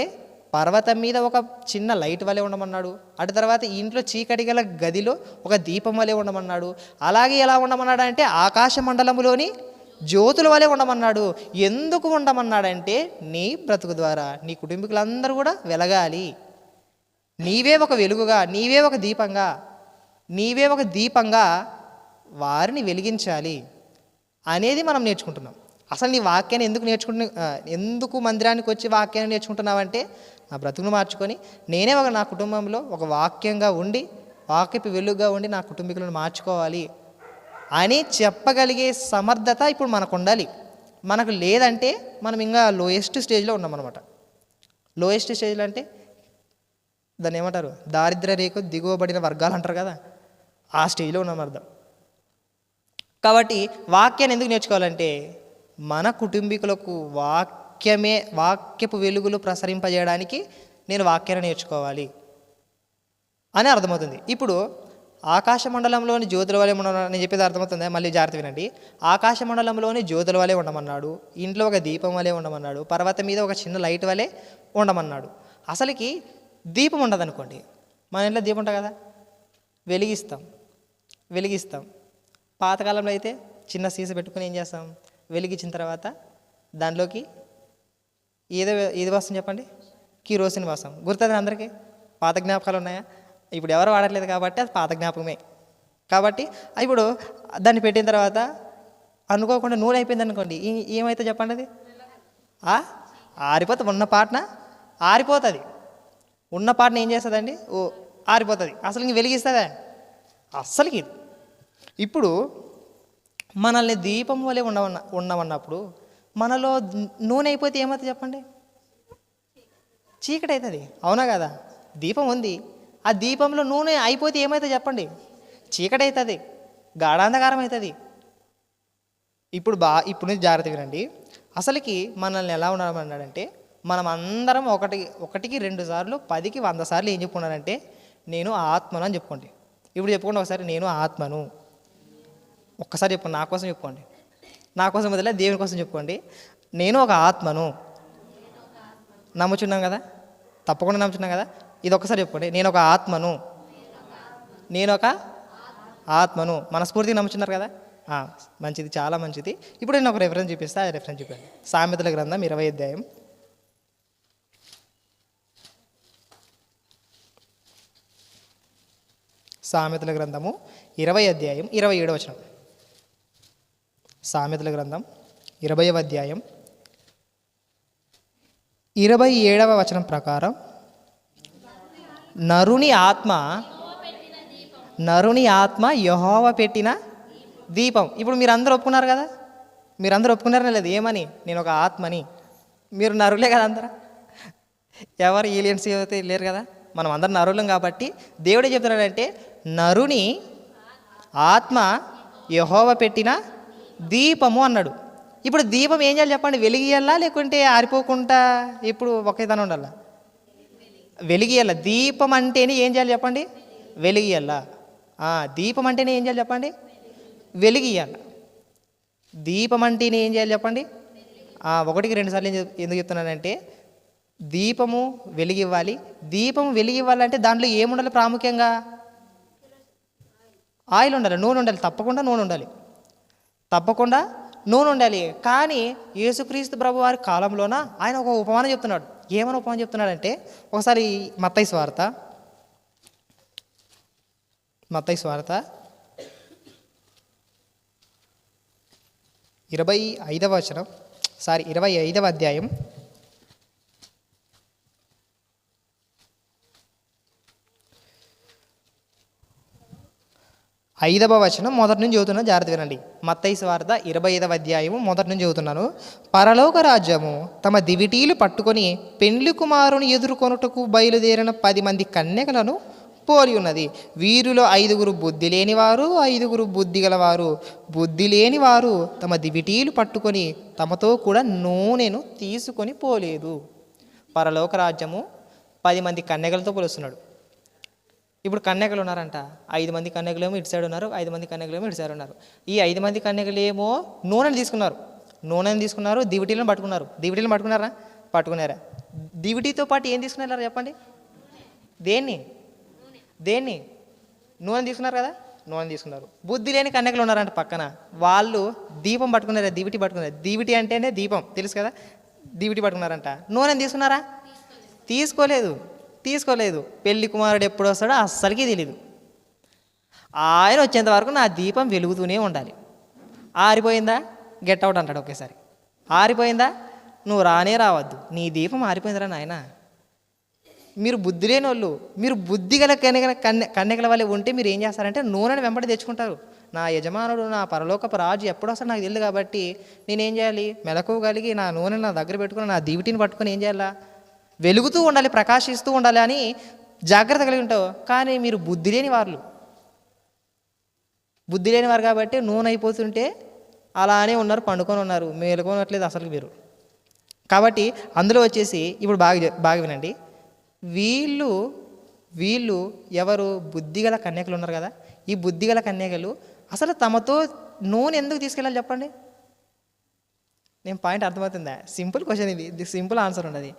పర్వతం మీద ఒక చిన్న లైట్ వలె ఉండమన్నాడు. అటు తర్వాత ఇంట్లో చీకటి గల గదిలో ఒక దీపం వలె ఉండమన్నాడు. అలాగే ఎలా ఉండమన్నాడు అంటే ఆకాశ మండలంలోని జ్యోతుల వలె ఉండమన్నాడు. ఎందుకు ఉండమన్నాడంటే నీ బ్రతుకు ద్వారా నీ కుటుంబీకులందరూ కూడా వెలగాలి. నీవే ఒక వెలుగుగా, నీవే ఒక దీపంగా వారిని వెలిగించాలి అనేది మనం నేర్చుకుంటున్నాం. అసలు నీ వాక్యాన్ని ఎందుకు మందిరానికి వచ్చి వాక్యాన్ని నేర్చుకుంటున్నావంటే నా బ్రతుకును మార్చుకొని నేనే నా కుటుంబంలో ఒక వాక్యంగా ఉండి, వాక్యపు వెలుగుగా ఉండి నా కుటుంబీకులను మార్చుకోవాలి అని చెప్పగలిగే సమర్థత ఇప్పుడు మనకు ఉండాలి. మనకు లేదంటే మనం ఇంకా లోయెస్ట్ స్టేజ్లో ఉన్నామన్నమాట. లోయెస్ట్ స్టేజ్లో అంటే దాన్ని ఏమంటారు, దారిద్ర్య రేఖ దిగువబడిన వర్గాలు అంటారు కదా, ఆ స్టేజ్లో ఉన్నాం అర్థం. కాబట్టి వాక్యాన్ని ఎందుకు నేర్చుకోవాలంటే మన కుటుంబీకులకు వాక్యపు వెలుగులు ప్రసరింపజేయడానికి నేను వాక్యాన్ని నేర్చుకోవాలి అని అర్థమవుతుంది. ఇప్పుడు ఆకాశ మండలంలోని జ్యోతుల వలె ఉండమని నేను చెప్పేది అర్థమవుతుంది. మళ్ళీ జాగ్రత్త వినండి. ఆకాశ మండలంలోని జ్యోతుల వలె ఉండమన్నాడు, ఇంట్లో ఒక దీపం వలె ఉండమన్నాడు, పర్వతం మీద ఒక చిన్న లైట్ వలె ఉండమన్నాడు. అసలుకి దీపం ఉండదు అనుకోండి, మన ఇంట్లో దీపం ఉంటుంది కదా, వెలిగిస్తాం. పాతకాలంలో అయితే చిన్న సీస పెట్టుకుని ఏం చేస్తాం, వెలిగించిన తర్వాత దాంట్లోకి ఏది వస్తుంది చెప్పండి, కిరోసిన్ వాసం. గుర్తుంది అందరికీ? పాత జ్ఞాపకాలు ఉన్నాయా? ఇప్పుడు ఎవరు వాడట్లేదు కాబట్టి అది పాత జ్ఞాపకమే. కాబట్టి ఇప్పుడు దాన్ని పెట్టిన తర్వాత అనుకోకుండా నూనె అయిపోయింది అనుకోండి, ఏమైతే చెప్పండి, అది ఆరిపోతుంది. ఉన్న పాటన ఆరిపోతుంది. ఉన్న పాటన ఏం చేస్తుందండి, ఆరిపోతుంది. అసలు ఇంక వెలిగిస్తుందా? అస్సలుకి. ఇప్పుడు మనల్ని దీపం వలె ఉండమన్నప్పుడు మనలో నూనె అయిపోతే ఏమవుతుంది చెప్పండి, చీకటి అవుతుంది. అవునా కదా? దీపం ఉంది, ఆ దీపంలో నూనె అయిపోతే ఏమవుతుంది చెప్పండి, చీకటి అవుతుంది, గాఢాంధకారం అవుతుంది. ఇప్పుడు నుంచి జాగ్రత్త వినండి. అసలుకి మనల్ని ఎలా ఉండమన్నాడంటే, మనం అందరం ఒకటికి 2 సార్లు 10కి 100 సార్లు ఏం చెప్పుకున్నారంటే, నేను ఆత్మను అని చెప్పుకోండి. ఇప్పుడు చెప్పుకోండి ఒకసారి, నేను ఆత్మను. ఒక్కసారి చెప్పుకోండి, నా కోసం చెప్పుకోండి. నా కోసం వదిలే దేవుని కోసం చెప్పుకోండి. నేను ఒక ఆత్మను. నమ్ముచున్నాం కదా, తప్పకుండా నమ్ముచున్నాం కదా. ఇది ఒక్కసారి చెప్పుకోండి, నేను ఒక ఆత్మను. మనస్ఫూర్తిగా నమ్ముచున్నారు కదా, మంచిది, చాలా మంచిది. ఇప్పుడు నేను ఒక రెఫరెన్స్ చూపిస్తా, ఆ రెఫరెన్స్ చూపండి. సామెతల గ్రంథం 20వ అధ్యాయం. సామెతల గ్రంథము 20వ అధ్యాయం 27వ వచనం. సామెతల గ్రంథం 20వ అధ్యాయం 27వ వచనం ప్రకారం, నరుని ఆత్మ యెహోవా పెట్టిన దీపం. ఇప్పుడు మీరు అందరూ ఒప్పుకున్నారు కదా, మీరందరూ ఒప్పుకున్నారనే లేదు ఏమని, నేను ఒక ఆత్మని. మీరు నరులే కదా అందరూ, ఎవరు ఏలియన్స్ అయితే లేరు కదా, మనం అందరం నరులం. కాబట్టి దేవుడే చెప్తున్నాడంటే, నరుని ఆత్మ యెహోవా పెట్టిన దీపము అన్నాడు. ఇప్పుడు దీపం ఏం చేయాలి చెప్పండి, వెలిగియాలా లేకుంటే ఆరిపోకుండా ఇప్పుడు ఒకేదాని ఉండాలా? వెలిగియాల. దీపం అంటేనే ఏం చేయాలి చెప్పండి, వెలిగియాల. దీపం అంటేనే ఏం చేయాలి చెప్పండి, వెలిగియాల. దీపం అంటేనే ఏం చేయాలి చెప్పండి, 1కి 2 సార్లు ఎందుకు చెప్తున్నానంటే, దీపము వెలిగివ్వాలి. దీపము వెలిగివ్వాలంటే దాంట్లో ఏముండాలి ప్రాముఖ్యంగా? ఆయిల్ ఉండాలి, నూనె ఉండాలి, తప్పకుండా నూనె ఉండాలి. కానీ యేసుక్రీస్తు ప్రభు వారి కాలంలోన ఆయన ఒక ఉపమానం చెప్తున్నాడు. ఏమైనా ఉపమానం చెప్తున్నాడంటే, ఒకసారి మత్తయి సువార్త 25వ అధ్యాయం 5వ వచనం మొదటి నుంచి చదువుతున్నాను, జాగ్రత్త వినండి. మత్తయి సువార్త 25వ అధ్యాయము మొదటి నుంచి చదువుతున్నాను. పరలోక రాజ్యము తమ దివిటీలు పట్టుకొని పెండ్లి కుమారుని ఎదుర్కొనుటకు బయలుదేరిన 10 మంది కన్యకలను పోలి ఉన్నది. వీరిలో 5 బుద్ధి లేనివారు, 5 బుద్ధి గలవారు. బుద్ధి లేనివారు తమ దివిటీలు పట్టుకొని తమతో కూడా నూనెను తీసుకొని పోలేదు. పరలోక రాజ్యము 10 మంది కన్యకలతో పోలుస్తున్నాడు. ఇప్పుడు కన్యకలు ఉన్నారంట, 5 మంది కన్యకలేమో ఇటు సైడ్ ఉన్నారు, 5 మంది కన్యకలేమో ఇటు సైడ్ ఉన్నారు. ఈ 5 మంది కన్యకలేమో నూనెను తీసుకున్నారు, దివిటీలను పట్టుకున్నారా? పట్టుకున్నారా? దివిటీతో పాటు ఏం తీసుకున్నారా చెప్పండి, దేన్ని? నూనె తీసుకున్నారు కదా, నూనె తీసుకున్నారు. బుద్ధి లేని కన్యకలు ఉన్నారంట పక్కన, వాళ్ళు దీపం పట్టుకున్నారా? దివిటి పట్టుకున్నారు. దివిటి అంటేనే దీపం, తెలుసు కదా. దివిటి పట్టుకున్నారంట. నూనె తీసుకున్నారా? తీసుకోలేదు. పెళ్లి కుమారుడు ఎప్పుడు వస్తాడో అస్సలకి తెలీదు. ఆయన వచ్చేంత వరకు నా దీపం వెలుగుతూనే ఉండాలి. ఆరిపోయిందా, గెట్ అవుట్ అంటాడు ఒకేసారి. ఆరిపోయిందా, నువ్వు రావద్దు, నీ దీపం ఆరిపోయిందిరా నాయన. మీరు బుద్ధి లేని వాళ్ళు, మీరు బుద్ధి గల కన్యకల వల్ల ఉంటే మీరు ఏం చేస్తారంటే నూనెను వెంబడి తెచ్చుకుంటారు. నా యజమానుడు, నా పరలోకపు రాజు ఎప్పుడు వస్తాడు నాకు తెలియదు కాబట్టి నేనేం చేయాలి, మెలకువ కలిగి నా నూనె నా దగ్గర పెట్టుకుని నా దీవిటిని పట్టుకొని ఏం చేయాలా, వెలుగుతూ ఉండాలి, ప్రకాశిస్తూ ఉండాలి అని జాగ్రత్త కలిగి ఉంటావు. కానీ మీరు బుద్ధి లేని వారు కాబట్టి నూనె అయిపోతుంటే అలానే ఉన్నారు, పండుకొని ఉన్నారు, మేలుకోనట్లేదు అసలు మీరు. కాబట్టి అందులో వచ్చేసి ఇప్పుడు బాగా వినండి. వీళ్ళు ఎవరు? బుద్ధిగల కన్యకలు ఉన్నారు కదా. ఈ బుద్ధిగల కన్యకలు అసలు తమతో నూనె ఎందుకు తీసుకెళ్ళాలి చెప్పండి? నేను పాయింట్ అర్థమవుతుందా? సింపుల్ క్వశ్చన్ ఇది సింపుల్ ఆన్సర్ ఉన్నది.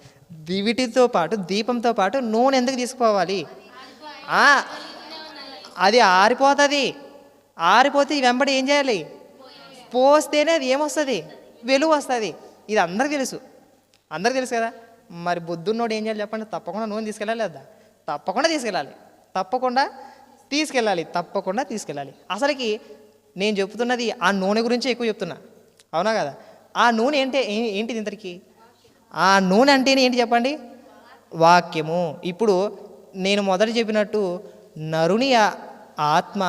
దివిటితో పాటు, దీపంతో పాటు నూనె ఎందుకు తీసుకోవాలి? అది ఆరిపోతుంది. ఆరిపోతే వెంబడి ఏం చేయాలి? పోస్తేనే అది ఏమొస్తుంది? వెలుగు వస్తుంది. ఇది అందరికీ తెలుసు కదా. మరి బుద్ధున్నోడు ఏం చేయాలి చెప్పండి? తప్పకుండా నూనె తీసుకెళ్ళాలి లేదా? తప్పకుండా తీసుకెళ్ళాలి. అసలుకి నేను చెప్తున్నది ఆ నూనె గురించి ఎక్కువ చెప్తున్నా, అవునా కదా? ఆ నూనె ఏంటిది ఇంతటికి? ఆ నూనె అంటేనే ఏంటి చెప్పండి? వాక్యము. ఇప్పుడు నేను మొదట చెప్పినట్టు నరుని ఆత్మ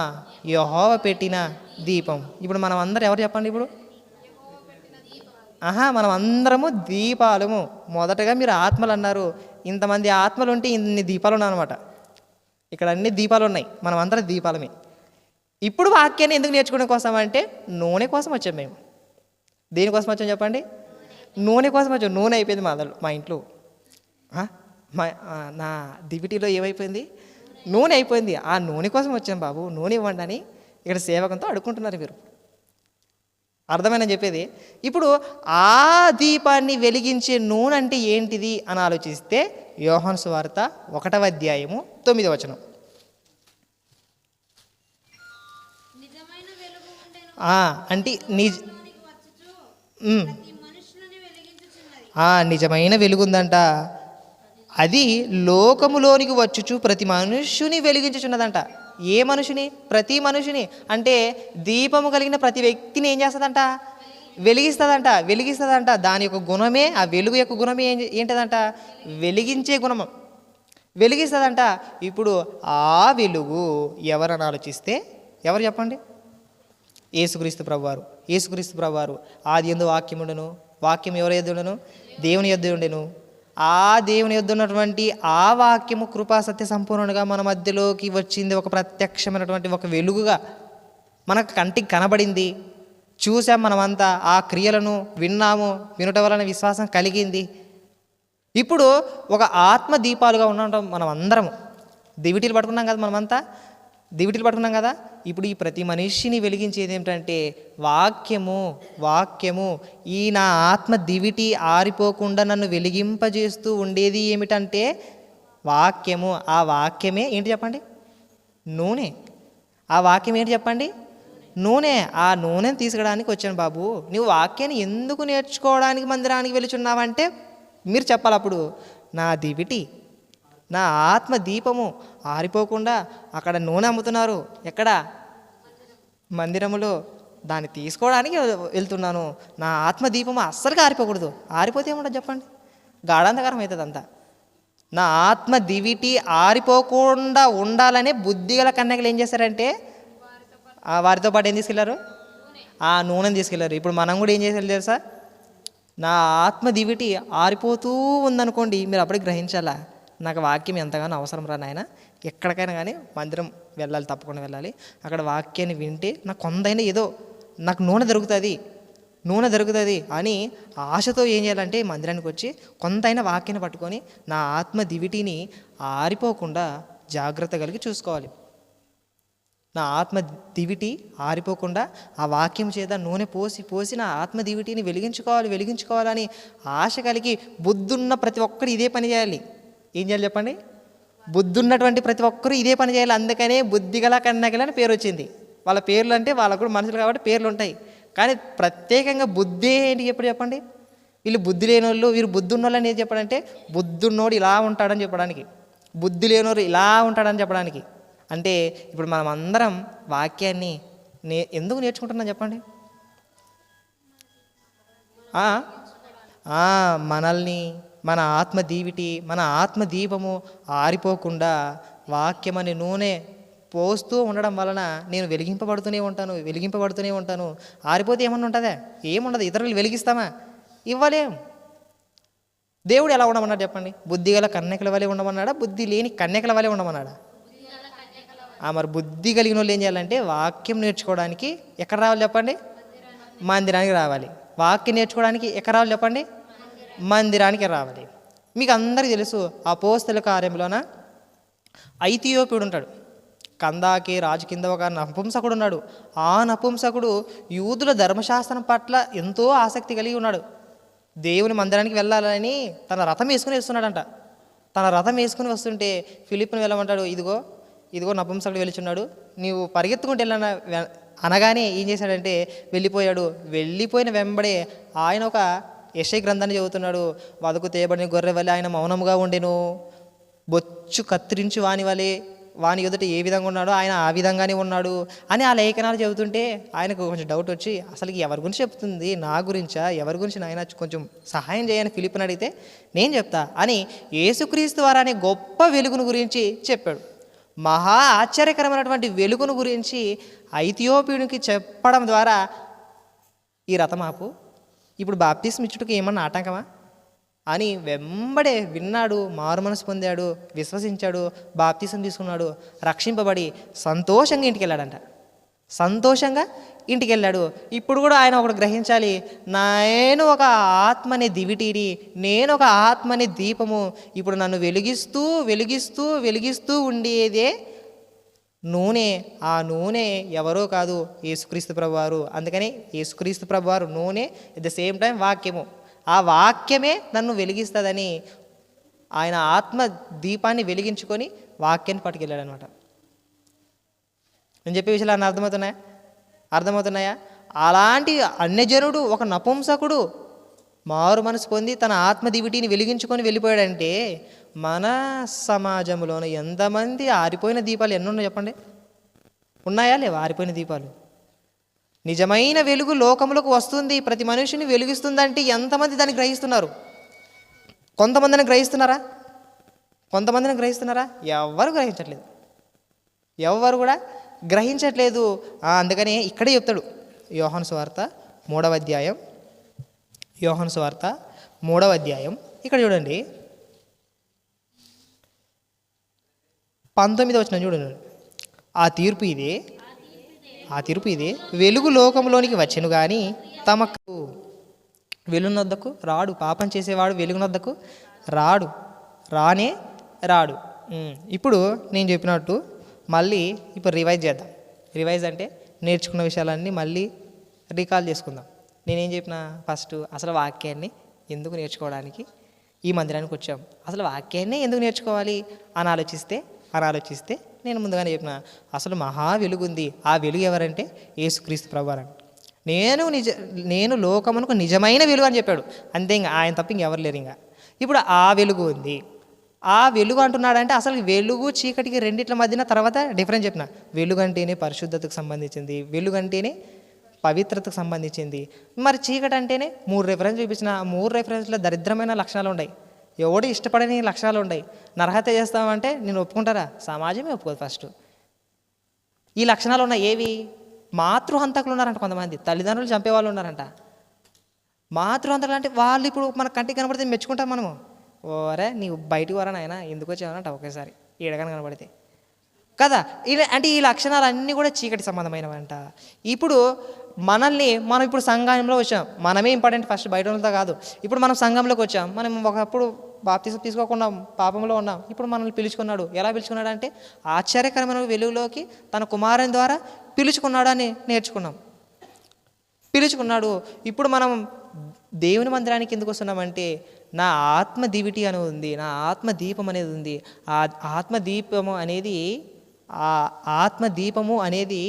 యెహోవా పెట్టిన దీపం. ఇప్పుడు మనం అందరం ఎవరు చెప్పండి? ఇప్పుడు మనం అందరము దీపాలము. మొదటగా మీరు ఆత్మలు అన్నారు. ఇంతమంది ఆత్మలు ఉంటే ఇన్ని దీపాలు ఉన్నాయన్నమాట. ఇక్కడ అన్ని దీపాలు ఉన్నాయి, మనం అందరం దీపాలమే. ఇప్పుడు వాక్యాన్ని ఎందుకు నేర్చుకోవడం కోసం అంటే నూనె కోసం వచ్చాం మేము. దేనికోసం వచ్చాం చెప్పండి? నూనె కోసం వచ్చాం. నూనె అయిపోయింది మా ఇంట్లో. నా దివిటీలో ఏమైపోయింది? నూనె అయిపోయింది. ఆ నూనె కోసం వచ్చాం బాబు, నూనె ఇవ్వండి అని ఇక్కడ సేవకంతో అడుక్కుంటున్నారు మీరు. అర్థమైనా చెప్పేది? ఇప్పుడు ఆ దీపాన్ని వెలిగించే నూనె అంటే ఏంటిది అని ఆలోచిస్తే యోహాను సువార్త 1వ అధ్యాయము 9వ వచనం. అంటే నిజమైన వెలుగుందంట. అది లోకములోనికి వచ్చుచు ప్రతి మనుష్యుని వెలిగించుచున్నదంట. ఏ మనుషుని? ప్రతి మనుషుని. అంటే దీపము కలిగిన ప్రతి వ్యక్తిని ఏం చేస్తుందంట? వెలిగిస్తుందంట. దాని యొక్క గుణమే, ఆ వెలుగు యొక్క గుణమే ఏంటదంట? వెలిగించే గుణము. వెలిగిస్తుందంట. ఇప్పుడు ఆ వెలుగు ఎవరని ఆలోచిస్తే ఎవరు చెప్పండి? యేసుక్రీస్తు ప్రభువారు. ఆది యందు వాక్యముండెను, వాక్యం ఎవరి యొద్ద ఉండెను? దేవుని యొద్ద ఉండెను. ఆ దేవుని యొద్ద ఉన్నటువంటి ఆ వాక్యము కృపా సత్య సంపూర్ణంగా మన మధ్యలోకి వచ్చింది. ఒక ప్రత్యక్షమైనటువంటి ఒక వెలుగుగా మనకు కంటికి కనబడింది, చూసాం. మనమంతా ఆ క్రియలను విన్నాము, వినుట వలన విశ్వాసం కలిగింది. ఇప్పుడు ఒక ఆత్మ దీపాలుగా ఉండటం మనం అందరము దివిటీలు పట్టుకున్నాం కదా. ఇప్పుడు ఈ ప్రతి మనిషిని వెలిగించేది ఏమిటంటే వాక్యము. ఈ నా ఆత్మ దివిటి ఆరిపోకుండా నన్ను వెలిగింపజేస్తూ ఉండేది ఏమిటంటే వాక్యము. ఆ వాక్యమే ఏంటి చెప్పండి? నూనె. ఆ వాక్యం ఏంటి చెప్పండి? నూనె. ఆ నూనెని తీసుకురావడానికి వచ్చాను బాబు. నువ్వు వాక్యాన్ని ఎందుకు నేర్చుకోవడానికి మందిరానికి వెళుచున్నావంటే మీరు చెప్పాలి. అప్పుడు నా దివిటి, నా ఆత్మ దీపము ఆరిపోకుండా అక్కడ నూనె అమ్ముతున్నారు. ఎక్కడ? మందిరములో. దాన్ని తీసుకోవడానికి వెళ్తున్నాను. నా ఆత్మ దీపము అస్సలుగా ఆరిపోకూడదు. ఆరిపోతే ఏముంటుంది చెప్పండి? గాఢాంధకారం అవుతుంది అంతా. నా ఆత్మ దివిటి ఆరిపోకుండా ఉండాలనే బుద్ధిగల కన్యకలు ఏం చేశారంటే వారితో పాటు ఏం తీసుకెళ్లారు? ఆ నూనెని తీసుకెళ్లారు. ఇప్పుడు మనం కూడా ఏం చేసేది తెలుసా? నా ఆత్మ దివిటి ఆరిపోతూ ఉందనుకోండి, మీరు అప్పుడే గ్రహించాలా, నాకు వాక్యం ఎంతగానో అవసరం రా నాయన. ఎక్కడికైనా కానీ మందిరం వెళ్ళాలి, తప్పకుండా వెళ్ళాలి. అక్కడ వాక్యాన్ని వింటే నాకు కొందైనా ఏదో నాకు నూనె దొరుకుతుంది అని ఆశతో ఏం చేయాలంటే మందిరానికి వచ్చి కొంతైనా వాక్యాన్ని పట్టుకొని నా ఆత్మ దివిటిని ఆరిపోకుండా జాగ్రత్త కలిగి చూసుకోవాలి. నా ఆత్మ దివిటి ఆరిపోకుండా ఆ వాక్యం చేత నూనె పోసి నా ఆత్మ దివిటిని వెలిగించుకోవాలని ఆశ కలిగి బుద్ధున్న ప్రతి ఒక్కరు ఇదే పని చేయాలి. ఏం చేయాలి చెప్పండి? బుద్ధున్నటువంటి ప్రతి ఒక్కరూ ఇదే పని చేయాలి. అందుకనే బుద్ధిగల కన్యకలు అని పేరు వచ్చింది. వాళ్ళ పేర్లు అంటే వాళ్ళకు కూడా మనుషులు కాబట్టి పేర్లు ఉంటాయి. కానీ ప్రత్యేకంగా బుద్ధి ఏంటి ఎప్పుడు చెప్పండి? వీళ్ళు బుద్ధి లేని వాళ్ళు, వీరు బుద్ధి ఉన్నోళ్ళని ఏం చెప్పాడంటే బుద్ధున్నోడు ఇలా ఉంటాడని చెప్పడానికి, బుద్ధి లేనోడు ఇలా ఉంటాడని చెప్పడానికి. అంటే ఇప్పుడు మనం అందరం వాక్యాన్ని ఎందుకు నేర్చుకుంటున్నాం చెప్పండి? మనల్ని, మన ఆత్మ దీవిటి, మన ఆత్మ దీపము ఆరిపోకుండా వాక్యమని నూనె పోస్తూ ఉండడం వలన నేను వెలిగింపబడుతూనే ఉంటాను. ఆరిపోతే ఏమన్నా ఉంటుందా? ఏముండదు. ఇతరులు వెలిగిస్తామా? ఇవ్వలేం. దేవుడు ఎలా ఉండమన్నాడు చెప్పండి? బుద్ధి గల కన్యకల వలె ఉండమన్నాడా, బుద్ధి లేని కన్యకల వలె ఉండమన్నాడా? మరి బుద్ధి కలిగిన వాళ్ళు ఏం చేయాలంటే వాక్యం నేర్చుకోవడానికి ఎక్కడ రావాలి చెప్పండి? మందిరానికి రావాలి. వాక్యం నేర్చుకోవడానికి ఎక్కడ రావాలి చెప్పండి? మందిరానికి రావాలి. మీకు అందరికీ తెలుసు, అపోస్తల కార్యంలోన ఐథియోపియుడు ఉంటాడు. కందాకి రాజు కింద ఒక నపుంసకుడు ఉన్నాడు. ఆ నపుంసకుడు యూదుల ధర్మశాస్త్రం పట్ల ఎంతో ఆసక్తి కలిగి ఉన్నాడు. దేవుని మందిరానికి వెళ్ళాలని తన రథం వేసుకుని వస్తున్నాడంట. తన రథం వేసుకుని వస్తుంటే ఫిలిప్ని వెళ్ళమంటాడు. ఇదిగో నపుంసకుడు వెళ్తున్నాడు, నీవు పరిగెత్తుకుంటూ వెళ్ళాను అనగానే ఏం చేశాడంటే వెళ్ళిపోయాడు. వెళ్ళిపోయిన వెంబడే ఆయన ఒక యెషయా గ్రంథాన్ని చదువుతున్నాడు. వదకు తేబడిన గొర్రె వలె ఆయన మౌనంగా ఉండెను, బొచ్చు కత్తిరించి వాని ఎదుట ఏ విధంగా ఉన్నాడో ఆయన ఆ విధంగానే ఉన్నాడు అని ఆ లేఖనాలు చెబుతుంటే ఆయనకు కొంచెం డౌట్ వచ్చి, అసలు ఎవరి గురించి చెప్తుంది, నా గురించా, ఎవరి గురించి నాయన కొంచెం సహాయం చేయని ఫిలిప్ని అడిగితే నేను చెప్తా అని యేసుక్రీస్తు వారు అనే గొప్ప వెలుగును గురించి చెప్పాడు. మహా ఆశ్చర్యకరమైనటువంటి వెలుగును గురించి ఐథియోపియునికి చెప్పడం ద్వారా ఈ రథమాపు ఇప్పుడు బాప్తిస్మ ఇచ్చుటకు ఏమన్నా ఆటంకమా అని వెంబడే విన్నాడు, మారు మనసు పొందాడు, విశ్వసించాడు, బాప్తిసం తీసుకున్నాడు, రక్షింపబడి సంతోషంగా ఇంటికి వెళ్ళాడంట. సంతోషంగా ఇంటికి వెళ్ళాడు. ఇప్పుడు కూడా ఆయన ఒకటి గ్రహించాలి, నేను ఒక ఆత్మని దివిటీని, నేను ఒక ఆత్మని దీపము. ఇప్పుడు నన్ను వెలిగిస్తూ వెలిగిస్తూ వెలిగిస్తూ ఉండేదే నూనె. ఆ నూనె ఎవరో కాదు, యేసుక్రీస్తు ప్రభువారు. అందుకని యేసుక్రీస్తు ప్రభువారు నూనె, ఎట్ ద సేమ్ టైం వాక్యము. ఆ వాక్యమే నన్ను వెలిగిస్తుందని ఆయన ఆత్మ దీపాన్ని వెలిగించుకొని వాక్యాన్ని పట్టుకెళ్ళాడు అనమాట. నేను చెప్పే విషయాలు అన్న అర్థమవుతున్నాయా? అలాంటి అన్యజనుడు, ఒక నపుంసకుడు మారు మనసు పొంది తన ఆత్మ దివిటీని వెలిగించుకొని వెళ్ళిపోయాడంటే మన సమాజంలోన ఎంతమంది ఆరిపోయిన దీపాలు ఎన్నున్నాయి చెప్పండి? ఉన్నాయా లేవా ఆరిపోయిన దీపాలు? నిజమైన వెలుగు లోకములకు వస్తుంది, ప్రతి మనిషిని వెలిగిస్తుందంటే ఎంతమంది దాన్ని గ్రహిస్తున్నారు? కొంతమందిని గ్రహిస్తున్నారా? ఎవరు గ్రహించట్లేదు, ఎవరు కూడా గ్రహించట్లేదు. అందుకని ఇక్కడే చెప్తాడు యోహాను సువార్త 3వ అధ్యాయం ఇక్కడ చూడండి 19వ వచనం చూడండి. ఆ తీర్పు ఇదే, వెలుగు లోకంలోనికి వచ్చెను కానీ తమకు వెలుగునొద్దకు రాడు. పాపం చేసేవాడు వెలుగునొద్దకు రానే రాడు. ఇప్పుడు నేను చెప్పినట్టు మళ్ళీ ఇప్పుడు రివైజ్ చేద్దాం. రివైజ్ అంటే నేర్చుకున్న విషయాలన్నీ మళ్ళీ రీకాల్ చేసుకుందాం. నేనేం చెప్పిన ఫస్ట్, అసలు వాక్యాన్ని ఎందుకు నేర్చుకోవడానికి ఈ మందిరానికి వచ్చాం, అసలు వాక్యాన్ని ఎందుకు నేర్చుకోవాలి అని ఆలోచిస్తే నేను ముందుగానే చెప్పిన అసలు మహా వెలుగు ఉంది. ఆ వెలుగు ఎవరంటే యేసుక్రీస్తు ప్రభువారు. నేను లోకమునకు నిజమైన వెలుగు అని చెప్పాడు. అంతే, ఇంకా ఆయన తప్ప ఇంకెవరు లేరు. ఇంకా ఇప్పుడు ఆ వెలుగు ఉంది. ఆ వెలుగు అంటున్నాడంటే అసలు వెలుగు చీకటికి రెండిట్ల మధ్యన తర్వాత డిఫరెన్స్ చెప్పిన. వెలుగు అంటేనే పరిశుద్ధతకు సంబంధించింది, వెలుగు అంటేనే పవిత్రతకు సంబంధించింది. మరి చీకటి అంటేనే 3 రెఫరెన్స్ చూపించిన. 3 రెఫరెన్స్లో దరిద్రమైన లక్షణాలు ఉన్నాయి, ఎవడు ఇష్టపడని లక్షణాలు ఉన్నాయి. నరహత్య చేస్తామంటే నేను ఒప్పుకుంటారా? సమాజమే ఒప్పుకోదు ఫస్ట్. ఈ లక్షణాలు ఉన్నాయి. ఏవి? మాతృహంతకులు ఉన్నారంట కొంతమంది, తల్లిదండ్రులు చంపేవాళ్ళు ఉన్నారంట. మాతృహంతకులు అంటే వాళ్ళు ఇప్పుడు మన కంటికి కనబడితే మెచ్చుకుంటాం మనము. ఓరే నీవు బయటికి వరా నాయన, ఎందుకు వచ్చావనంట ఒకేసారి ఏడగానే కనబడితే కదా. అంటే ఈ లక్షణాలన్నీ కూడా చీకటి సంబంధమైనవంట. ఇప్పుడు మనం ఇప్పుడు సంఘంలో వచ్చాం, మనమే ఇంపార్టెంట్ ఫస్ట్, బయట వాళ్ళతో కాదు. ఇప్పుడు మనం సంఘంలోకి వచ్చాం, మనం ఒకప్పుడు బాప్తిసం తీసుకోకుండా పాపంలో ఉన్నాం. ఇప్పుడు మనల్ని పిలుచుకున్నాడు. ఎలా పిలుచుకున్నాడు అంటే ఆశ్చర్యకరమైన వెలుగులోకి తన కుమారుని ద్వారా పిలుచుకున్నాడు అని పిలుచుకున్నాడు. ఇప్పుడు మనం దేవుని మందిరానికి ఎందుకు వస్తున్నామంటే నా ఆత్మ దివిటి అని ఉంది, నా ఆత్మ దీపం అనేది ఉంది. ఆ ఆత్మదీపము అనేది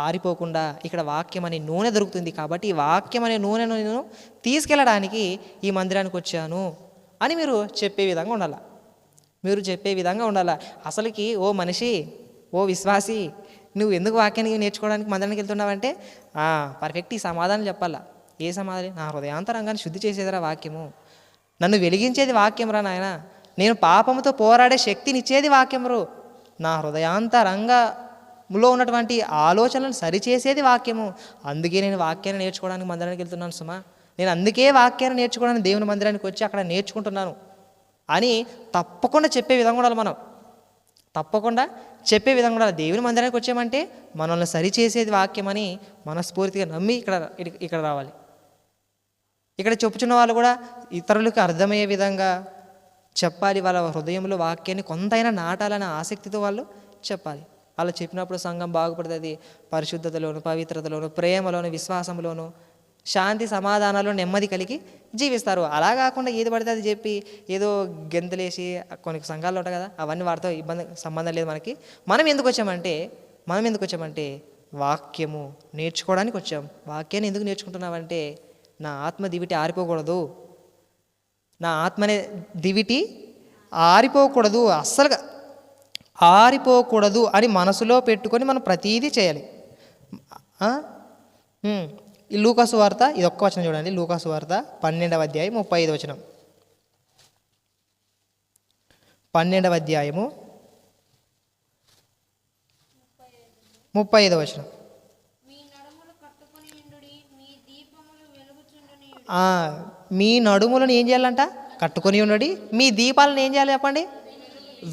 ఆరిపోకుండా ఇక్కడ వాక్యం అనే నూనె దొరుకుతుంది. కాబట్టి ఈ వాక్యం అనే నూనెను నేను తీసుకెళ్ళడానికి ఈ మందిరానికి వచ్చాను అని మీరు చెప్పే విధంగా ఉండాలి. అసలుకి ఓ మనిషి, ఓ విశ్వాసి, నువ్వు ఎందుకు వాక్యాన్ని నేర్చుకోవడానికి మందిరానికి వెళ్తున్నావంటే పర్ఫెక్ట్ ఈ సమాధానం చెప్పాలా. ఏ సమాధానం? నా హృదయాంతరంగాన్ని శుద్ధి చేసేదిరా వాక్యము, నన్ను వెలిగించేది వాక్యం రా నాయన, నేను పాపముతో పోరాడే శక్తినిచ్చేది వాక్యము, నా హృదయాంతరంగంలో ఉన్నటువంటి ఆలోచనలను సరిచేసేది వాక్యము. అందుకే నేను వాక్యాన్ని నేర్చుకోవడానికి మందిరానికి వెళ్తున్నాను సుమా. నేను అందుకే వాక్యాన్ని నేర్చుకోవడానికి దేవుని మందిరానికి వచ్చి అక్కడ నేర్చుకుంటున్నాను అని తప్పకుండా చెప్పే విధంగా ఉండాలి మనం. తప్పకుండా చెప్పే విధంగా ఉండాలి. దేవుని మందిరానికి వచ్చామంటే మనల్ని సరిచేసేది వాక్యం అని మనస్ఫూర్తిగా నమ్మి ఇక్కడ రావాలి. ఇక్కడ చెప్పుచున్న వాళ్ళు కూడా ఇతరులకు అర్థమయ్యే విధంగా చెప్పాలి. వాళ్ళ హృదయంలో వాక్యాన్ని కొంతైనా నాటాలనే ఆసక్తితో వాళ్ళు చెప్పాలి. అలా చెప్పినప్పుడు సంఘం బాగుపడుతుంది. పరిశుద్ధతలోను, పవిత్రతలోను, ప్రేమలోను, విశ్వాసంలోను, శాంతి సమాధానాలు, నెమ్మది కలిగి జీవిస్తారు. అలా కాకుండా ఏది పడితే అది చెప్పి ఏదో గెంతులేసి కొన్ని సంఘాల్లో ఉంటాయి కదా, అవన్నీ వాటితో సంబంధం లేదు మనకి. మనం ఎందుకు వచ్చామంటే వాక్యము నేర్చుకోవడానికి వచ్చాం. వాక్యాన్ని ఎందుకు నేర్చుకుంటున్నామంటే నా ఆత్మ దివిటి ఆరిపోకూడదు, నా ఆత్మనే దివిటి ఆరిపోకూడదు, అస్సలుగా ఆరిపోకూడదు అని మనసులో పెట్టుకొని మనం ప్రతీదీ చేయాలి. ఈ లూకాసు వార్త, ఇది ఒక్క వచనం చూడండి. లూకాసు వార్త 12వ అధ్యాయం 35వ వచనం. 12వ అధ్యాయము 35వ వచనం. మీ నడుములను ఏం చేయాలంట? కట్టుకొని ఉండడి. మీ దీపాలను ఏం చేయాలి చెప్పండి?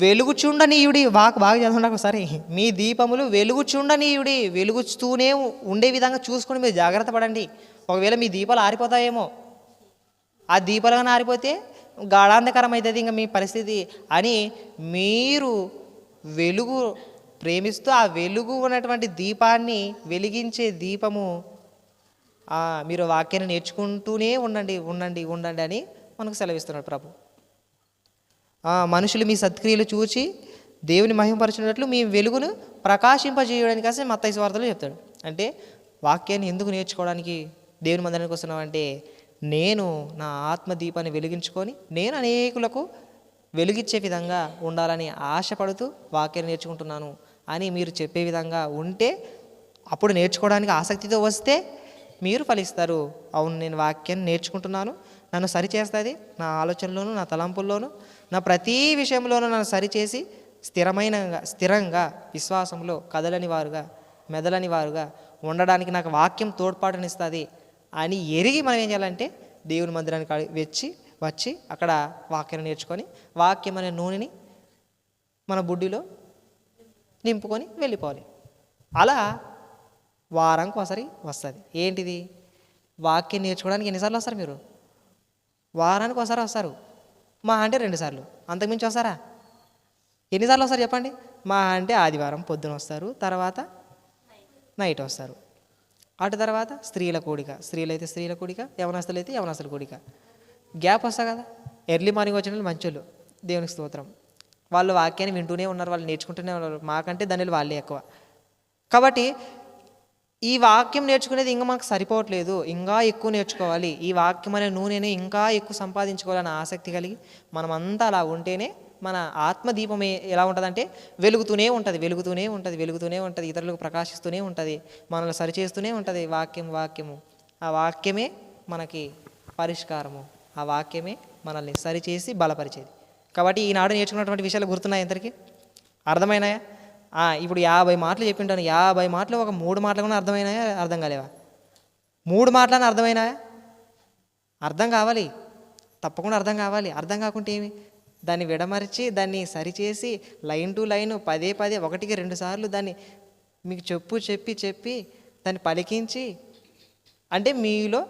వెలుగుచుండనీయుడి. బాగా చదవండి ఒకసారి. మీ దీపములు వెలుగుచుండనీయుడి. వెలుగుతూనే ఉండే విధంగా చూసుకొని మీరు జాగ్రత్త పడండి. ఒకవేళ మీ దీపాలు ఆరిపోతాయేమో, ఆ దీపాలు కానీ ఆరిపోతే గాఢాంధకరం అవుతుంది ఇంకా మీ పరిస్థితి అని మీరు వెలుగు ప్రేమిస్తూ ఆ వెలుగు ఉన్నటువంటి దీపాన్ని వెలిగించే దీపము మీరు వాక్యాన్ని నేర్చుకుంటూనే ఉండండి అని మనకు సెలవిస్తున్నాడు ప్రభు. మనుషులు మీ సత్క్రియలు చూచి దేవుని మహిమపరచినట్లు మీ వెలుగును ప్రకాశింపజేయడానికి అసలు మత్తయి సువార్తలో చెప్తాడు. అంటే వాక్యాన్ని ఎందుకు నేర్చుకోవడానికి దేవుని మందిరానికి వస్తున్నామంటే నేను నా ఆత్మదీపాన్ని వెలిగించుకొని నేను అనేకులకు వెలుగిచ్చే విధంగా ఉండాలని ఆశపడుతూ వాక్యాన్ని నేర్చుకుంటున్నాను అని మీరు చెప్పే విధంగా ఉంటే అప్పుడు నేర్చుకోవడానికి ఆసక్తితో వస్తే మీరు ఫలిస్తారు. అవును, నేను వాక్యాన్ని నేర్చుకుంటున్నాను, నన్ను సరిచేస్తుంది, నా ఆలోచనలోను, నా తలంపుల్లోనూ, నా ప్రతి విషయంలోనూ నన్ను సరిచేసి స్థిరంగా విశ్వాసంలో కదలని వారుగా, మెదలని వారుగా ఉండడానికి నాకు వాక్యం తోడ్పాటునిస్తుంది అని ఎరిగి మనం ఏం చేయాలంటే దేవుని మందిరానికి వచ్చి అక్కడ వాక్యాన్ని నేర్చుకొని వాక్యం అనే నూనెని మన బుడ్డిలో నింపుకొని వెళ్ళిపోవాలి. అలా వారానికి ఒకసారి వస్తుంది. ఏంటిది? వాక్యం నేర్చుకోవడానికి ఎన్నిసార్లు వస్తారు మీరు? వారానికి ఒకసారి వస్తారు. మా అంటే 2 సార్లు, అంతకుమించి వస్తారా? ఎన్నిసార్లు వస్తారు చెప్పండి? మా అంటే ఆదివారం పొద్దున వస్తారు, తర్వాత నైట్ వస్తారు. అటు తర్వాత స్త్రీల కూడిక, స్త్రీలైతే స్త్రీల కూడిక, యవనస్తులైతే యవనస్తుల కూడిక. గ్యాప్ వస్తా కదా. ఎర్లీ మార్నింగ్ వచ్చిన వాళ్ళు మంచోళ్ళు, దేవునికి స్తోత్రం. వాళ్ళు వాక్యాన్ని వింటూనే ఉన్నారు, వాళ్ళు నేర్చుకుంటూనే ఉన్నారు. మాకంటే దానిలో వాళ్ళే ఎక్కువ. కాబట్టి ఈ వాక్యం నేర్చుకునేది ఇంకా మనకు సరిపోవట్లేదు, ఇంకా ఎక్కువ నేర్చుకోవాలి, ఈ వాక్యం అనే నూనెని ఇంకా ఎక్కువ సంపాదించుకోవాలని ఆసక్తి కలిగి మనమంతా అలా ఉంటేనే మన ఆత్మదీపం ఎలా ఉంటుందంటే వెలుగుతూనే ఉంటుంది, ఇతరులకు ప్రకాశిస్తూనే ఉంటుంది, మనల్ని సరిచేస్తూనే ఉంటుంది. వాక్యము ఆ వాక్యమే మనకి పరిష్కారము, ఆ వాక్యమే మనల్ని సరిచేసి బలపరిచేది. కాబట్టి ఈనాడు నేర్చుకున్నటువంటి విషయాలు గుర్తున్నాయి, ఎంతరికి అర్థమైనాయా? ఇప్పుడు 50 మాటలు చెప్పింటాను, 50 మాటలు ఒక 3 మాటలు కూడా అర్థమైనాయా? అర్థం కాలేవా? 3 మాటలని అర్థమైనాయా? అర్థం కావాలి, తప్పకుండా అర్థం కావాలి. అర్థం కాకుంటే ఏమి? దాన్ని విడమరిచి దాన్ని సరిచేసి లైన్ టు లైన్ పదే 1కి 2 సార్లు దాన్ని మీకు చెప్పి దాన్ని పలికించి, అంటే మీలో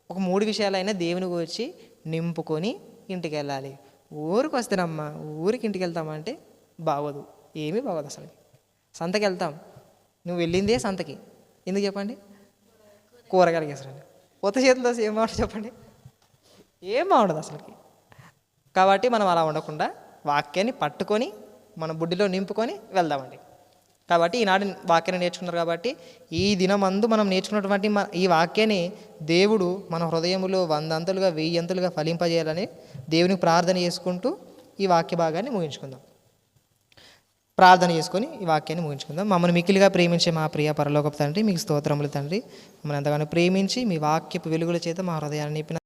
ఒక 3 విషయాలైనా దేవుని గురించి నింపుకొని ఇంటికి వెళ్ళాలి. ఊరికి వస్తేనమ్మా, ఊరికి ఇంటికి వెళ్తామంటే బాగోదు, ఏమీ బాగోదు. అసలు సంతకి వెళ్తాం, నువ్వు వెళ్ళిందే సంతకి, ఎందుకు చెప్పండి? కూరగాయలు వేసరండి, కొత్త చేతులతో ఏం బాగుంటుంది చెప్పండి? ఏం బాగుండదు అసలుకి. కాబట్టి మనం అలా ఉండకుండా వాక్యాన్ని పట్టుకొని మన బుడ్డిలో నింపుకొని వెళ్దామండి. కాబట్టి ఈనాడు వాక్యాన్ని నేర్చుకున్నారు కాబట్టి ఈ దినమందు మనం నేర్చుకున్నటువంటి ఈ వాక్యాన్ని దేవుడు మన హృదయములో 100 అంతలుగా 1000 అంతలుగా ఫలింపజేయాలని దేవునికి ప్రార్థన చేసుకుంటూ ఈ వాక్య భాగాన్ని ముగించుకుందాం. ప్రార్థన చేసుకొని ఈ వాక్యాన్ని ముగించుకుందాం. మమ్మల్ని మిక్కిలిగా ప్రేమించే మా ప్రియ పరలోకపు తండ్రి, మీకు స్తోత్రములు తండ్రి. మమ్మల్ని ఎంతగానో ప్రేమించి మీ వాక్యపు వెలుగుల చేత మా హృదయాన్ని నింపిన